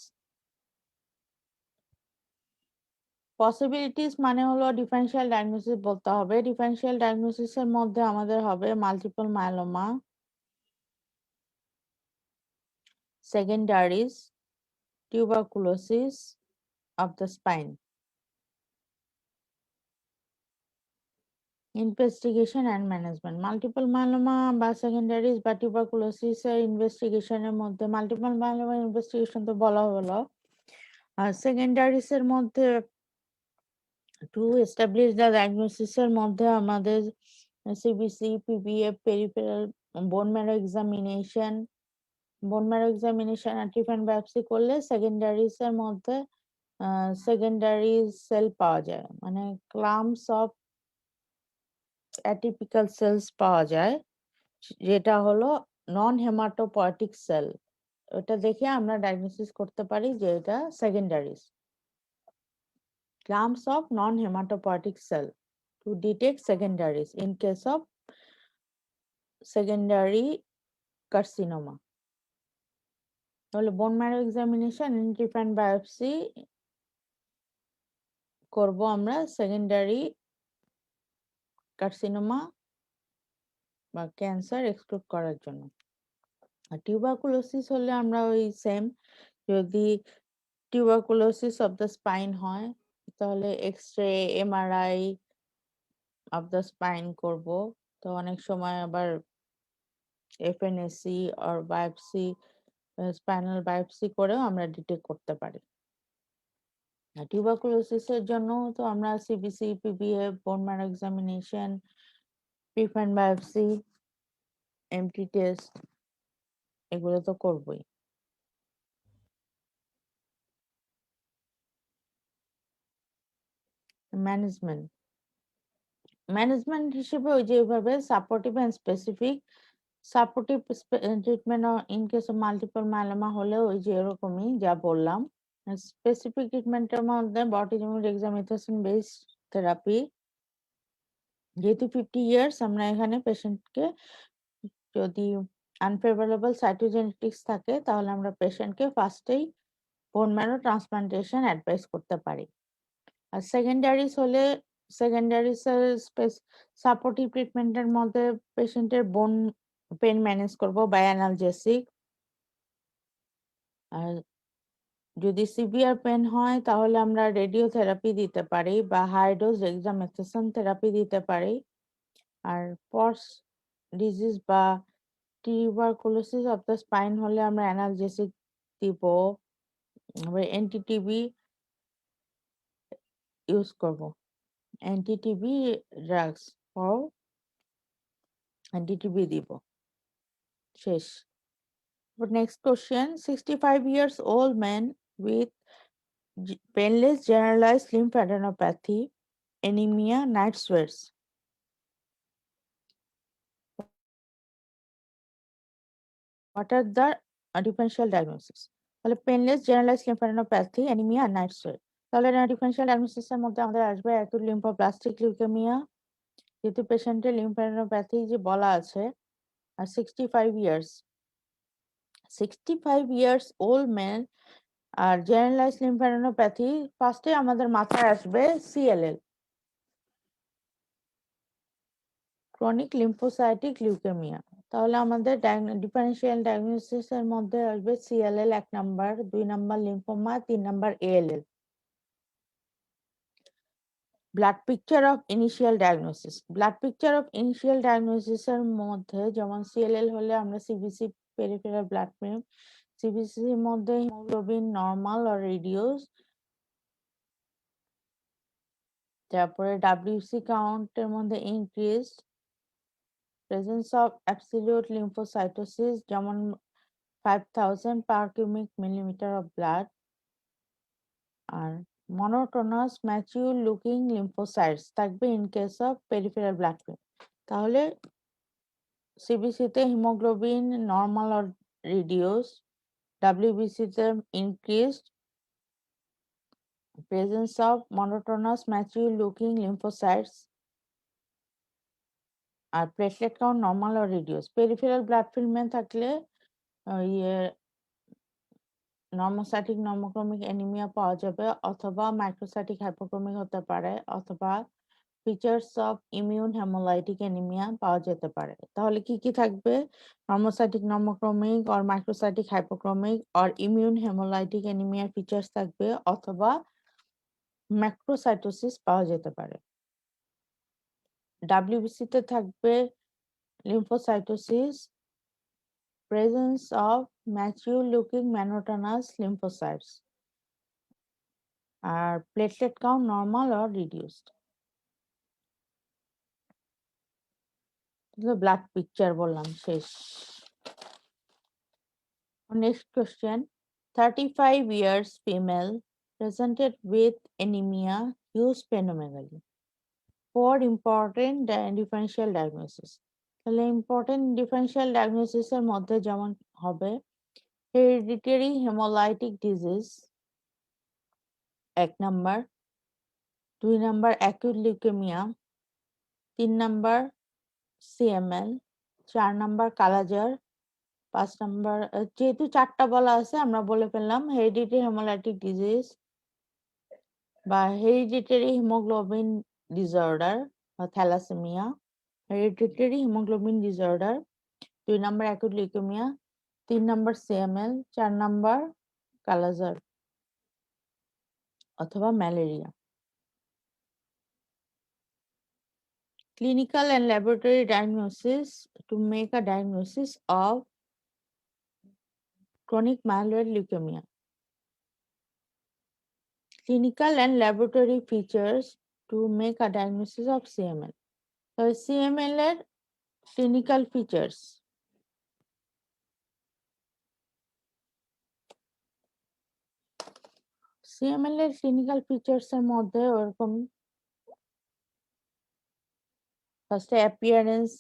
Speaker 1: Possibilities মানে হলো ডিফারেনশিয়াল ডায়াগনোসিস বলতে হবে। ডিফারেনশিয়াল ডায়াগনোসিসের মধ্যে আমাদের হবে multiple myeloma, secondaries, tuberculosis of the spine. Investigation and management, multiple myeloma বা secondaries বা টিউবারকুলোসিস এর ইনভেস্টিগেশনের মধ্যে মাল্টিপল মায়োলোমা ইনভেস্টিগেশন তো বলা হলো, আর সেকেন্ডারিজ এর মধ্যে টু এস্টাবলিশ দ্য ডায়াগনোসিস এর মধ্যে আমাদের CBC, PVF, peripheral bone marrow examination, bone marrow examination আর ট্রিফাইন বায়োপসি করলে সেকেন্ডারিজ এর মধ্যে সেকেন্ডারি সেল পাওয়া যায়, মানে ক্লাম্পস অফ অ্যাটিপিক্যাল সেলস পাওয়া যায়, যেটা হলো নন হেমাটোপয়েটিক সেল। ওটা দেখে আমরা ডায়াগনোসিস করতে পারি যে এটা secondaries. Clumps of non haematopoietic cell to detect secondaries in case of secondary carcinoma. তাহলে bone marrow examination and trephine biopsy করব আমরা সেকেন্ডারি কার্সিনোমা বা ক্যান্সার এক্সক্লুড করার জন্য। আর টিউবারকুলোসিস হলে আমরা ওই সেম, যদি টিউবারকুলোসিস অফ দ্য স্পাইন হয় তাহলে X ray, MRI of the spine করব। তো অনেক সময় আবার এফএনএসি আর বায়োপসি, স্পাইনাল বায়োপসি করেও আমরা ডিটেক্ট করতে পারি। আর টিউবারকুলোসিসের জন্য তো আমরা CBC, PVF, bone marrow examination, trephine biopsy, MT test এগুলো তো করবই। ম্যানেজমেন্ট, ম্যানেজমেন্ট হিসেবে ওই যে ওইভাবে supportive and specific. Supportive treatment in case of multiple myeloma হলে ওই যে এরকমই যা বললাম। স্পেসিফিক ট্রিটমেন্টের মধ্যে বটিজমুল ডেক্সামেথাসোন বেসড থেরাপি। যেহেতু 50 ইয়ার্স, আমরা এখানে পেশেন্টকে যদি আনফেভারেবল সাইটোজেনেটিক্স থাকে তাহলে আমরা পেশেন্টকে ফার্স্টেই বোন ম্যারো ট্রান্সপ্লান্টেশন অ্যাডভাইস করতে পারি। আর সেকেন্ডারিজ হলে সেকেন্ডারি সাপোর্টিভ ট্রিটমেন্টের মধ্যে পেশেন্টের বোন পেন ম্যানেজ করব বাই অ্যানালজেসিক। আর যদি সিভিয়ার পেন হয় তাহলে আমরা রেডিওথেরাপি দিতে পারি বা হাই ডোজ ডেক্সামেথাসোন থেরাপি দিতে পারি। আর পটস ডিজিজ বা টিউবারকুলোসিস অফ দ্য স্পাইন হলে আমরা অ্যানালজেসিক দিব, এনটিটিবি ইউজ করব। অ্যান্টি-টিবি ড্রাগস ফর অ্যান্টি-টিবি দিব। শেষ। Next question, 65 years old man with painless generalized lymphadenopathy, anemia, night sweats. What are the differential diagnosis? তাহলে painless generalised lymphadenopathy, anaemia, night sweat. তাহলে differential ডায়াগনোসিসের মধ্যে আমাদের আসবে অ্যাকুট লিম্ফোব্লাস্টিক লিউকেমিয়া, যেহেতু পেশেন্টের লিম্ফাডেনোপ্যাথি যে বলা আছে, আর 65 years old man আর জেনারেলাইজড লিম্ফাডেনোপ্যাথি, ফার্স্টে আমাদের মাথায় আসবে সিএলএল, ক্রনিক লিম্ফোসাইটিক লিউকেমিয়া। তাহলে আমাদের ডিফারেনশিয়াল ডায়াগনোসিসের মধ্যে আসবে CLL 1 number, 2 number lymphoma, 3 number ALL. Blood picture of initial diagnosis. Blood picture of initial ডায়াগনোসিসের মধ্যে যেমন সিএলএল হলে আমরা সিবিসি, পেরিফেরাল ব্লাড ফিল্ম, সিবিসির মধ্যে হিমোগ্লোবিন নরমাল অর রিডিউস, তারপরে ডাব্লিউসি কাউন্টের মধ্যে increase, presence of absolute lymphocytosis যেমন 5000 per cubic millimeter of blood, R monotonous mature looking lymphocytes থাকবে in case of peripheral blood film। তাহলে সিবিসিতে হিমোগ্লোবিন নরমাল অর রিডিউস, ডাব্লিউবিসিতে increased, presence of monotonous mature looking lymphocytes, আর platelet count normal or reduce. Peripheral blood ফিল্মে থাকলে ইয়ে normocytic নর্মোক্রমিক anaemia পাওয়া যাবে, অথবা মাইক্রোসাইটিক হাইপোক্রমিক হতে পারে, অথবা features of immune haemolytic anaemia পাওয়া যেতে পারে। তাহলে কি কি থাকবে? Normocytic normochromic or microcytic hypochromic or immune haemolytic অ্যানিমিয়ার ফিচার্স থাকবে, অথবা ম্যাক্রোসাইটোসিস পাওয়া যেতে পারে। ডাব্লিউবিসিতে থাকবে lymphocytosis, presence of mature looking monotonous lymphocytes, আর platelet count normal or reduced. Blood picture বললাম, শেষ। Next question, 35 years female presented with anemia, huge splenomegaly. 4 important differential diagnosis। তাহলে ইম্পর্টেন্ট ডিফারেন্সিয়াল ডায়াগনোসিস এর মধ্যে যেমন হবে hereditary haemolytic disease 1 number, 2 number acute leukaemia, 3 number CML, 4 number kala-azar, 5 number, যেহেতু 4টা বলা আছে আমরা বলে ফেললাম হেরিডিটারি হেমোলাইটিক ডিজিজ বা হেরিডিটারি হিমোগ্লোবিন ডিসঅর্ডার বা thalassaemia, hereditary haemoglobin disorder, 2 number acute leukaemia, 3 number CML, 4 number kala-azar অথবা malaria. Clinical and laboratory diagnosis to make a diagnosis of chronic myeloid leukemia. Clinical and laboratory features to make a diagnosis of CML. So CML এর clinical features. CML এর clinical features এর মধ্যে ওরকম first appearance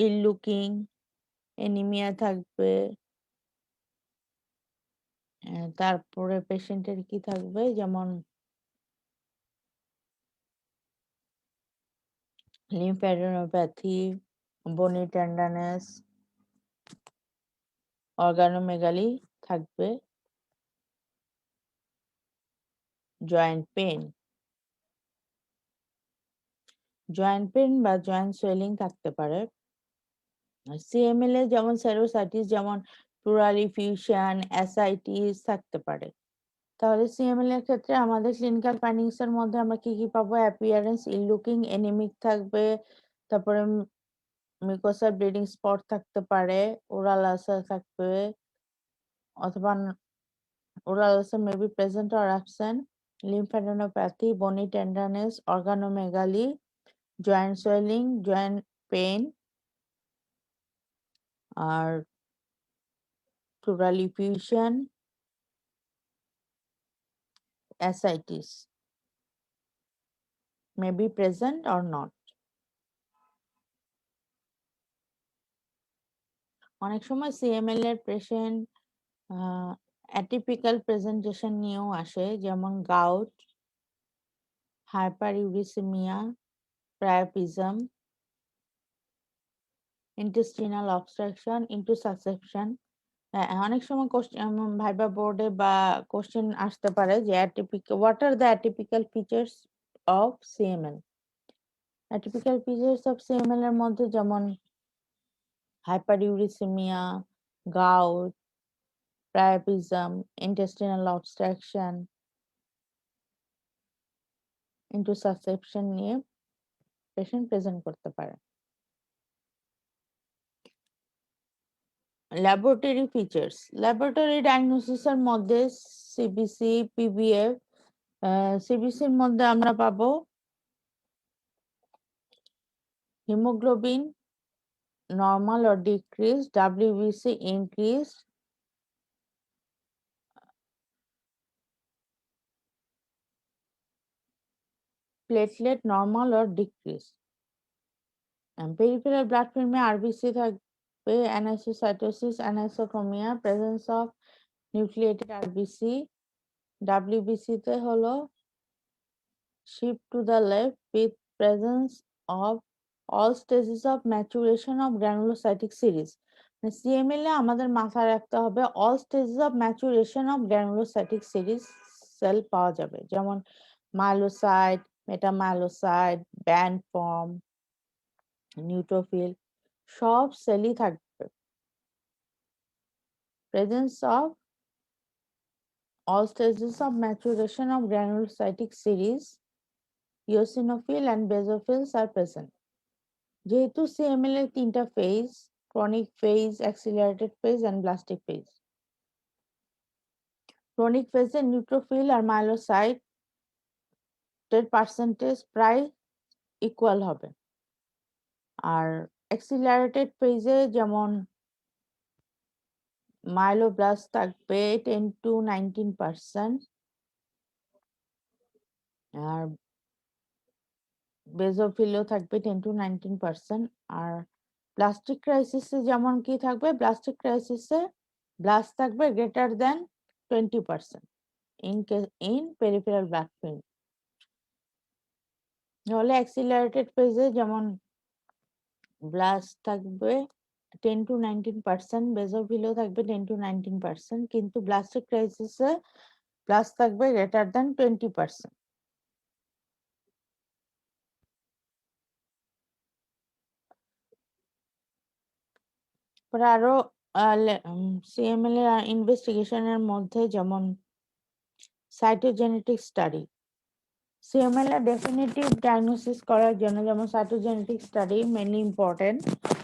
Speaker 1: ill looking, anemia থাকবে, তারপরে পেশেন্টের কি থাকবে যেমন lymphadenopathy, bony tenderness, organomegaly থাকবে, জয়েন্ট পেন বা জয়েন্ট সোয়েলিং থাকতে পারে। সিএমএল এ যেমন সেরোসাইটিস যেমন প্লুরাল ইফিউশন, অ্যাসাইটিস থাকতে পারে। তাহলে সিএমএল এর ক্ষেত্রে আমাদের ক্লিনিক্যাল ফাইন্ডিংস এর মধ্যে আমরা কি কি পাবো? অ্যাপিয়ারেন্স ইল লুকিং এনিমিক থাকবে, তারপরে মিউকোসাল ব্লিডিং স্পট থাকতে পারে, ওরাল আলসার থাকবে, অথবা oral ulcer may be present or absent, lymphadenopathy, bony tenderness, organomegaly, joint swelling, joint pain, R pleural effusion, ascites may be present or not. অনেক সময় CML এর patient atypical presentation নিয়েও আসে, যেমন গাউট, হাইপারইউরিসেমিয়া, প্রায়োপিজম, intestinal obstruction, intussusception। অনেক সময় viva বোর্ডে বা কোশ্চেন আসতে পারে যে what are the atypical features of CML. Atypical features of CML এর মধ্যে যেমন হাইপারইউরিসেমিয়া, গাউট, প্রায়োপিজম, ইন্টেস্টিনাল অবস্ট্রাকশন, ইন্টুসাসেপশন নিয়ে পেশেন্ট প্রেজেন্ট করতে পারে। ল্যাবরেটরি ফিচার্স, ল্যাবরেটরি ডায়াগনোসিসের মধ্যে সিবিসি, পিবিএফ। সিবিসির মধ্যে আমরা পাবো haemoglobin normal or decreased, WBC increased, platelet normal or decreased, and peripheral blood film RBC থাকবে anisocytosis, anisochromia, presence of nucleated RBC, WBC তে হলো shift to the left with presence of all stages of maturation of granulocytic series। CML এ আমাদের মাথায় রাখতে হবে all stages of maturation of granulocytic series cell পাওয়া যাবে, যেমন myelocyte, metamyelocyte, band form, neutrophil, সব সেলই থাকবে। Presence of all stages of maturation of granulocytic series, eosinophil and basophils are present। যেহেতু সিএমএল এর তিনটা phase, chronic phase, accelerated phase and blastic phase. Chronic ফেজে নিউট্রোফিল আর মাইলোসাইট এর percentage প্রায় ইকুয়াল হবে, আর অ্যাক্সিলারেটেড ফেজে যেমন মাইলোব্লাস্ট থাকবে 10 to 19%, আর বেজোফিলও থাকবে 10 to 19%। আর ব্লাস্টিক ক্রাইসিসে যেমন কি থাকবে, ব্লাস্টিক ক্রাইসিসে ব্লাস্ট থাকবে greater than 20% in peripheral blood film। তাহলে অ্যাক্সিলারেটেড ফেজে যেমন ব্লাস্ট থাকবে 10 to 19%, বেজোফিলও থাকবে 10 to 19%, কিন্তু ব্লাস্টিক ক্রাইসিসে ব্লাস্ট থাকবে গ্রেটার দেন 20%। পরে আরো সিএমএল এর ইনভেস্টিগেশনের মধ্যে যেমন সাইটোজেনেটিক স্টাডি। সিএমএল এর ডেফিনিটিভ ডায়াগনোসিস করার জন্য যেমন সাইটোজেনেটিক স্টাডি মেনলি ইম্পর্টেন্ট,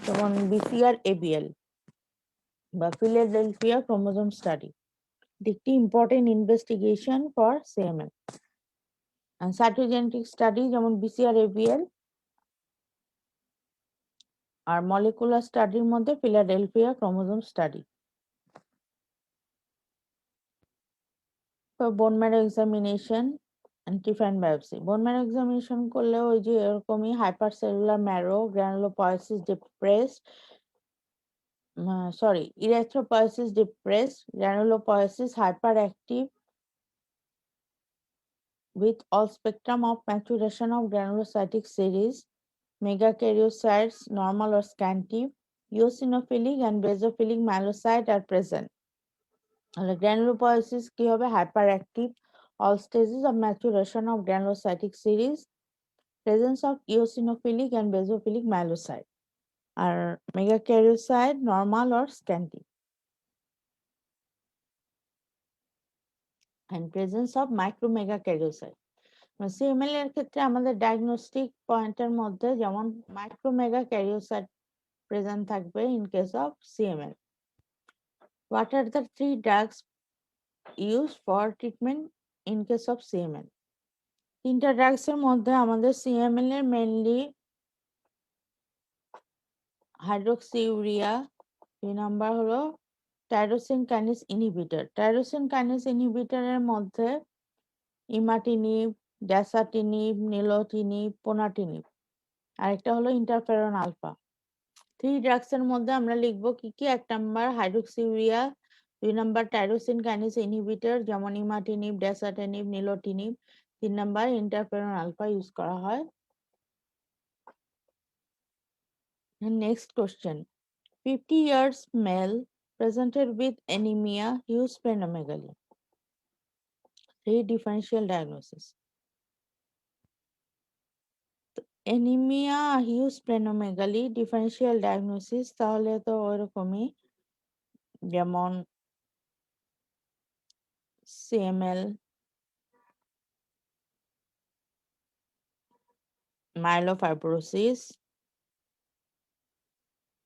Speaker 1: যেমন বিসিআর এবিএল বা ফিলাডেলফিয়া ক্রোমোজোম স্টাডি, একটি important investigation for CML. Cytogenetic study যেমন বিসিআর এবিএল আর মলিকুলার স্টাডির মধ্যে ফিলাডেলফিয়া ক্রোমোজোম স্টাডি। বোন marrow examination and trypan biopsy. Bone marrow examination করলে ওই যে এরকমই hypercellular marrow, granulopoiesis depressed, erythropoiesis depressed, granulopoiesis hyperactive with all spectrum of maturation of granulocytic series, megakaryocytes normal or scanty, eosinophilic and basophilic myelocytes are present। তাহলে granulopoiesis কি হবে? Hyperactive, all stages of maturation of granulocytic series, presence of eosinophilic and basophilic myelocyte, আর megakaryocyte normal or scanty। and presence of micromegakaryocyte. CML এর ক্ষেত্রে আমাদের diagnostic পয়েন্টের মধ্যে যেমন মাইক্রোমেগাক্যারিওসাইট প্রেজেন্ট থাকবে in case of CML. What are the 3 drugs used for treatment in case of CML? 3টা drugs এর মধ্যে আমাদের সিএমএল এর মেইনলি হাইড্রোক্সিউরিয়া, 2 নাম্বার হলো tyrosine kinase inhibitor. Tyrosine kinase ইনহিবিটরের মধ্যে ইমাটিনিব, ড্যাসাটিনিব, নিলোটিনিব, পোনাটিনিব। আরেকটা হলো ইন্টারফেরন আলফা। 3 ড্রাগস এর মধ্যে আমরা লিখব কি কি? 1 number hydroxyurea, 2 number tyrosine kinase inhibitor যেমন imatinib, dasatinib, nilotinib, 3 number interferon alpha use করা হয়। Next question, 50 years male presented with anemia, huge splenomegaly. 3 differential diagnosis. Anaemia, huge splenomegaly, differential diagnosis তাহলে তো ওইরকমই, যেমন সিএমএল, মাইলোফাইব্রোসিস।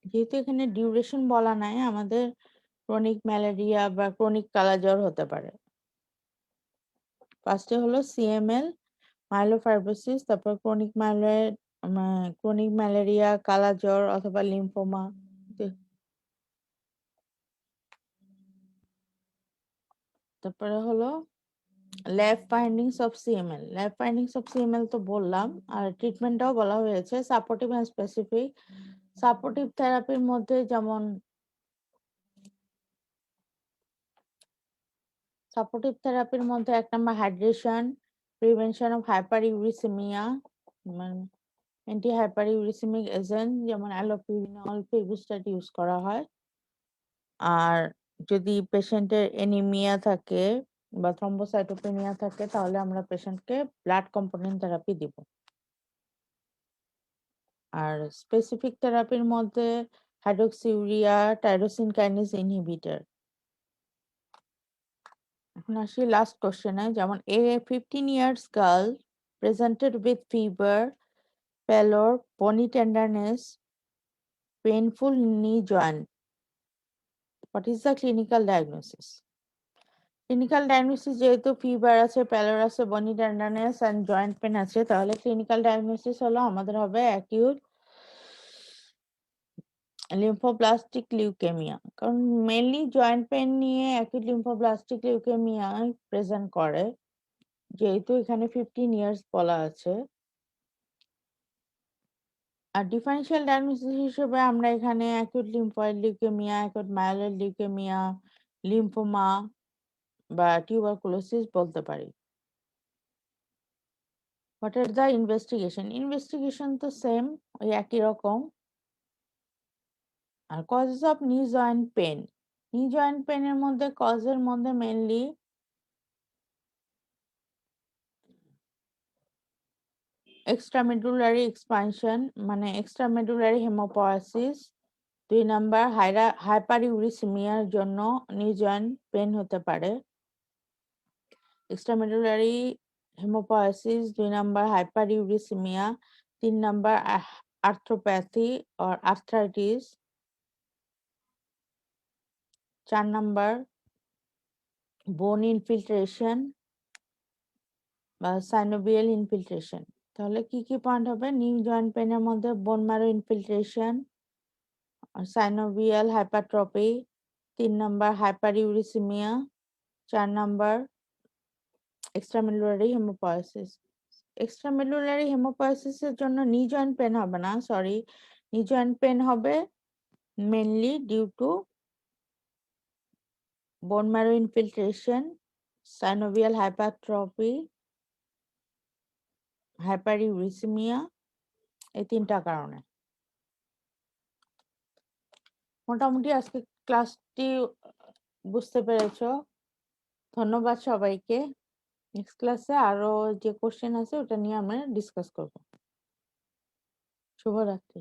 Speaker 1: যেহেতু এখানে duration বলা নাই, আমাদের ক্রনিক ম্যালেরিয়া বা ক্রনিক কালাজ্বর হতে পারে। ফার্স্টে হলো সিএমএল, মাইলোফাইব্রোসিস, তারপর ক্রনিক ম্যালেরিয়া, কালাজ্বর অথবা লিম্ফোমা। তারপরে হলো lab findings of CML. Lab findings of CML তো বললাম, আর ট্রিটমেন্টটাও বলা হয়েছে সাপোর্টিভ অ্যান্ড স্পেসিফিক। সাপোর্টিভ থেরাপির মধ্যে যেমন এক number hydration, prevention of hyperuricaemia, anti hyperuricaemic agent যেমন অ্যালোপিরিনল, ফেভিস্টাট ইউজ করা হয়। আর যদি পেশেন্টের এনিমিয়া থাকে বা থ্রম্বোসাইটোপেনিয়া থাকে তাহলে আমরা পেশেন্টকে ব্লাড কম্পোনেন্ট থেরাপি দিব। আর স্পেসিফিক থেরাপির মধ্যে হাইড্রোক্সিউরিয়া, টাইরোসিন কাইনেজ ইনহিবিটর। এখন আসি লাস্ট কোশ্চেনে, যেমন এ 15 years girl presented with fever, pallor, bony tenderness, painful knee joint. What is the clinical diagnosis? Clinical diagnosis যেহেতু ফিভার আছে, প্যালোর আছে, বনি টেন্ডারনেস এন্ড জয়েন্ট পেন আছে, তাহলে ক্লিনিক্যাল ডায়াগনোসিস হলো আমাদের হবে অ্যাকিউট লিম্ফোব্লাস্টিক লিউকেমিয়া। কারণ মেইনলি জয়েন্ট পেন নিয়ে অ্যাকিউট লিম্ফোব্লাস্টিক লিউকেমিয়া প্রেজেন্ট করে, যেহেতু এখানে 15 ইয়ার্স বলা আছে। আর ডিফারেনশিয়াল ডায়াগনোসিস হিসেবে আমরা এখানে acute lymphoid leukaemia, acute myeloid leukaemia, lymphoma বা টিউবারকুলোসিস বলতে পারি। What are the investigation? Investigation তো সেম, ওই একই রকম। আর causes of knee joint pain, knee joint পেনের মধ্যে কজের মধ্যে মেইনলি এক্সট্রামেডুলারি এক্সপানশন মানে এক্সট্রামেডুলারি হেমোপয়াসিস। 2 নাম্বার হাইপারইউরিসেমিয়ার জন্য নি জয়েন্ট পেন হতে পারে। Extramedullary haemopoiesis, 2 number hyperuricaemia, 3 number arthropathy or arthritis, 4 number bone infiltration বা সাইনোভিয়াল ইনফিল্ট্রেশন। তাহলে কি কি পয়েন্ট হবে? নি জয়েন্ট পেনের মধ্যে bone marrow infiltration, synovial hypertrophy, 3 number hyperuricaemia, 4 number extramedullary haemopoiesis. Extramedullary হেমোপয়াসিসের জন্য নি জয়েন্ট পেন হবে না, সরি, নি জয়েন্ট পেন হবে mainly due to bone marrow infiltration, synovial hypertrophy, hyperuricaemia, এই 3টা কারণে। মোটামুটি আজকে ক্লাসটি বুঝতে পেরেছো। ধন্যবাদ সবাইকে। নেক্সট ক্লাসে আরো যে কোশ্চেন আছে ওটা নিয়ে আমরা ডিসকাস করব। শুভরাত্রি।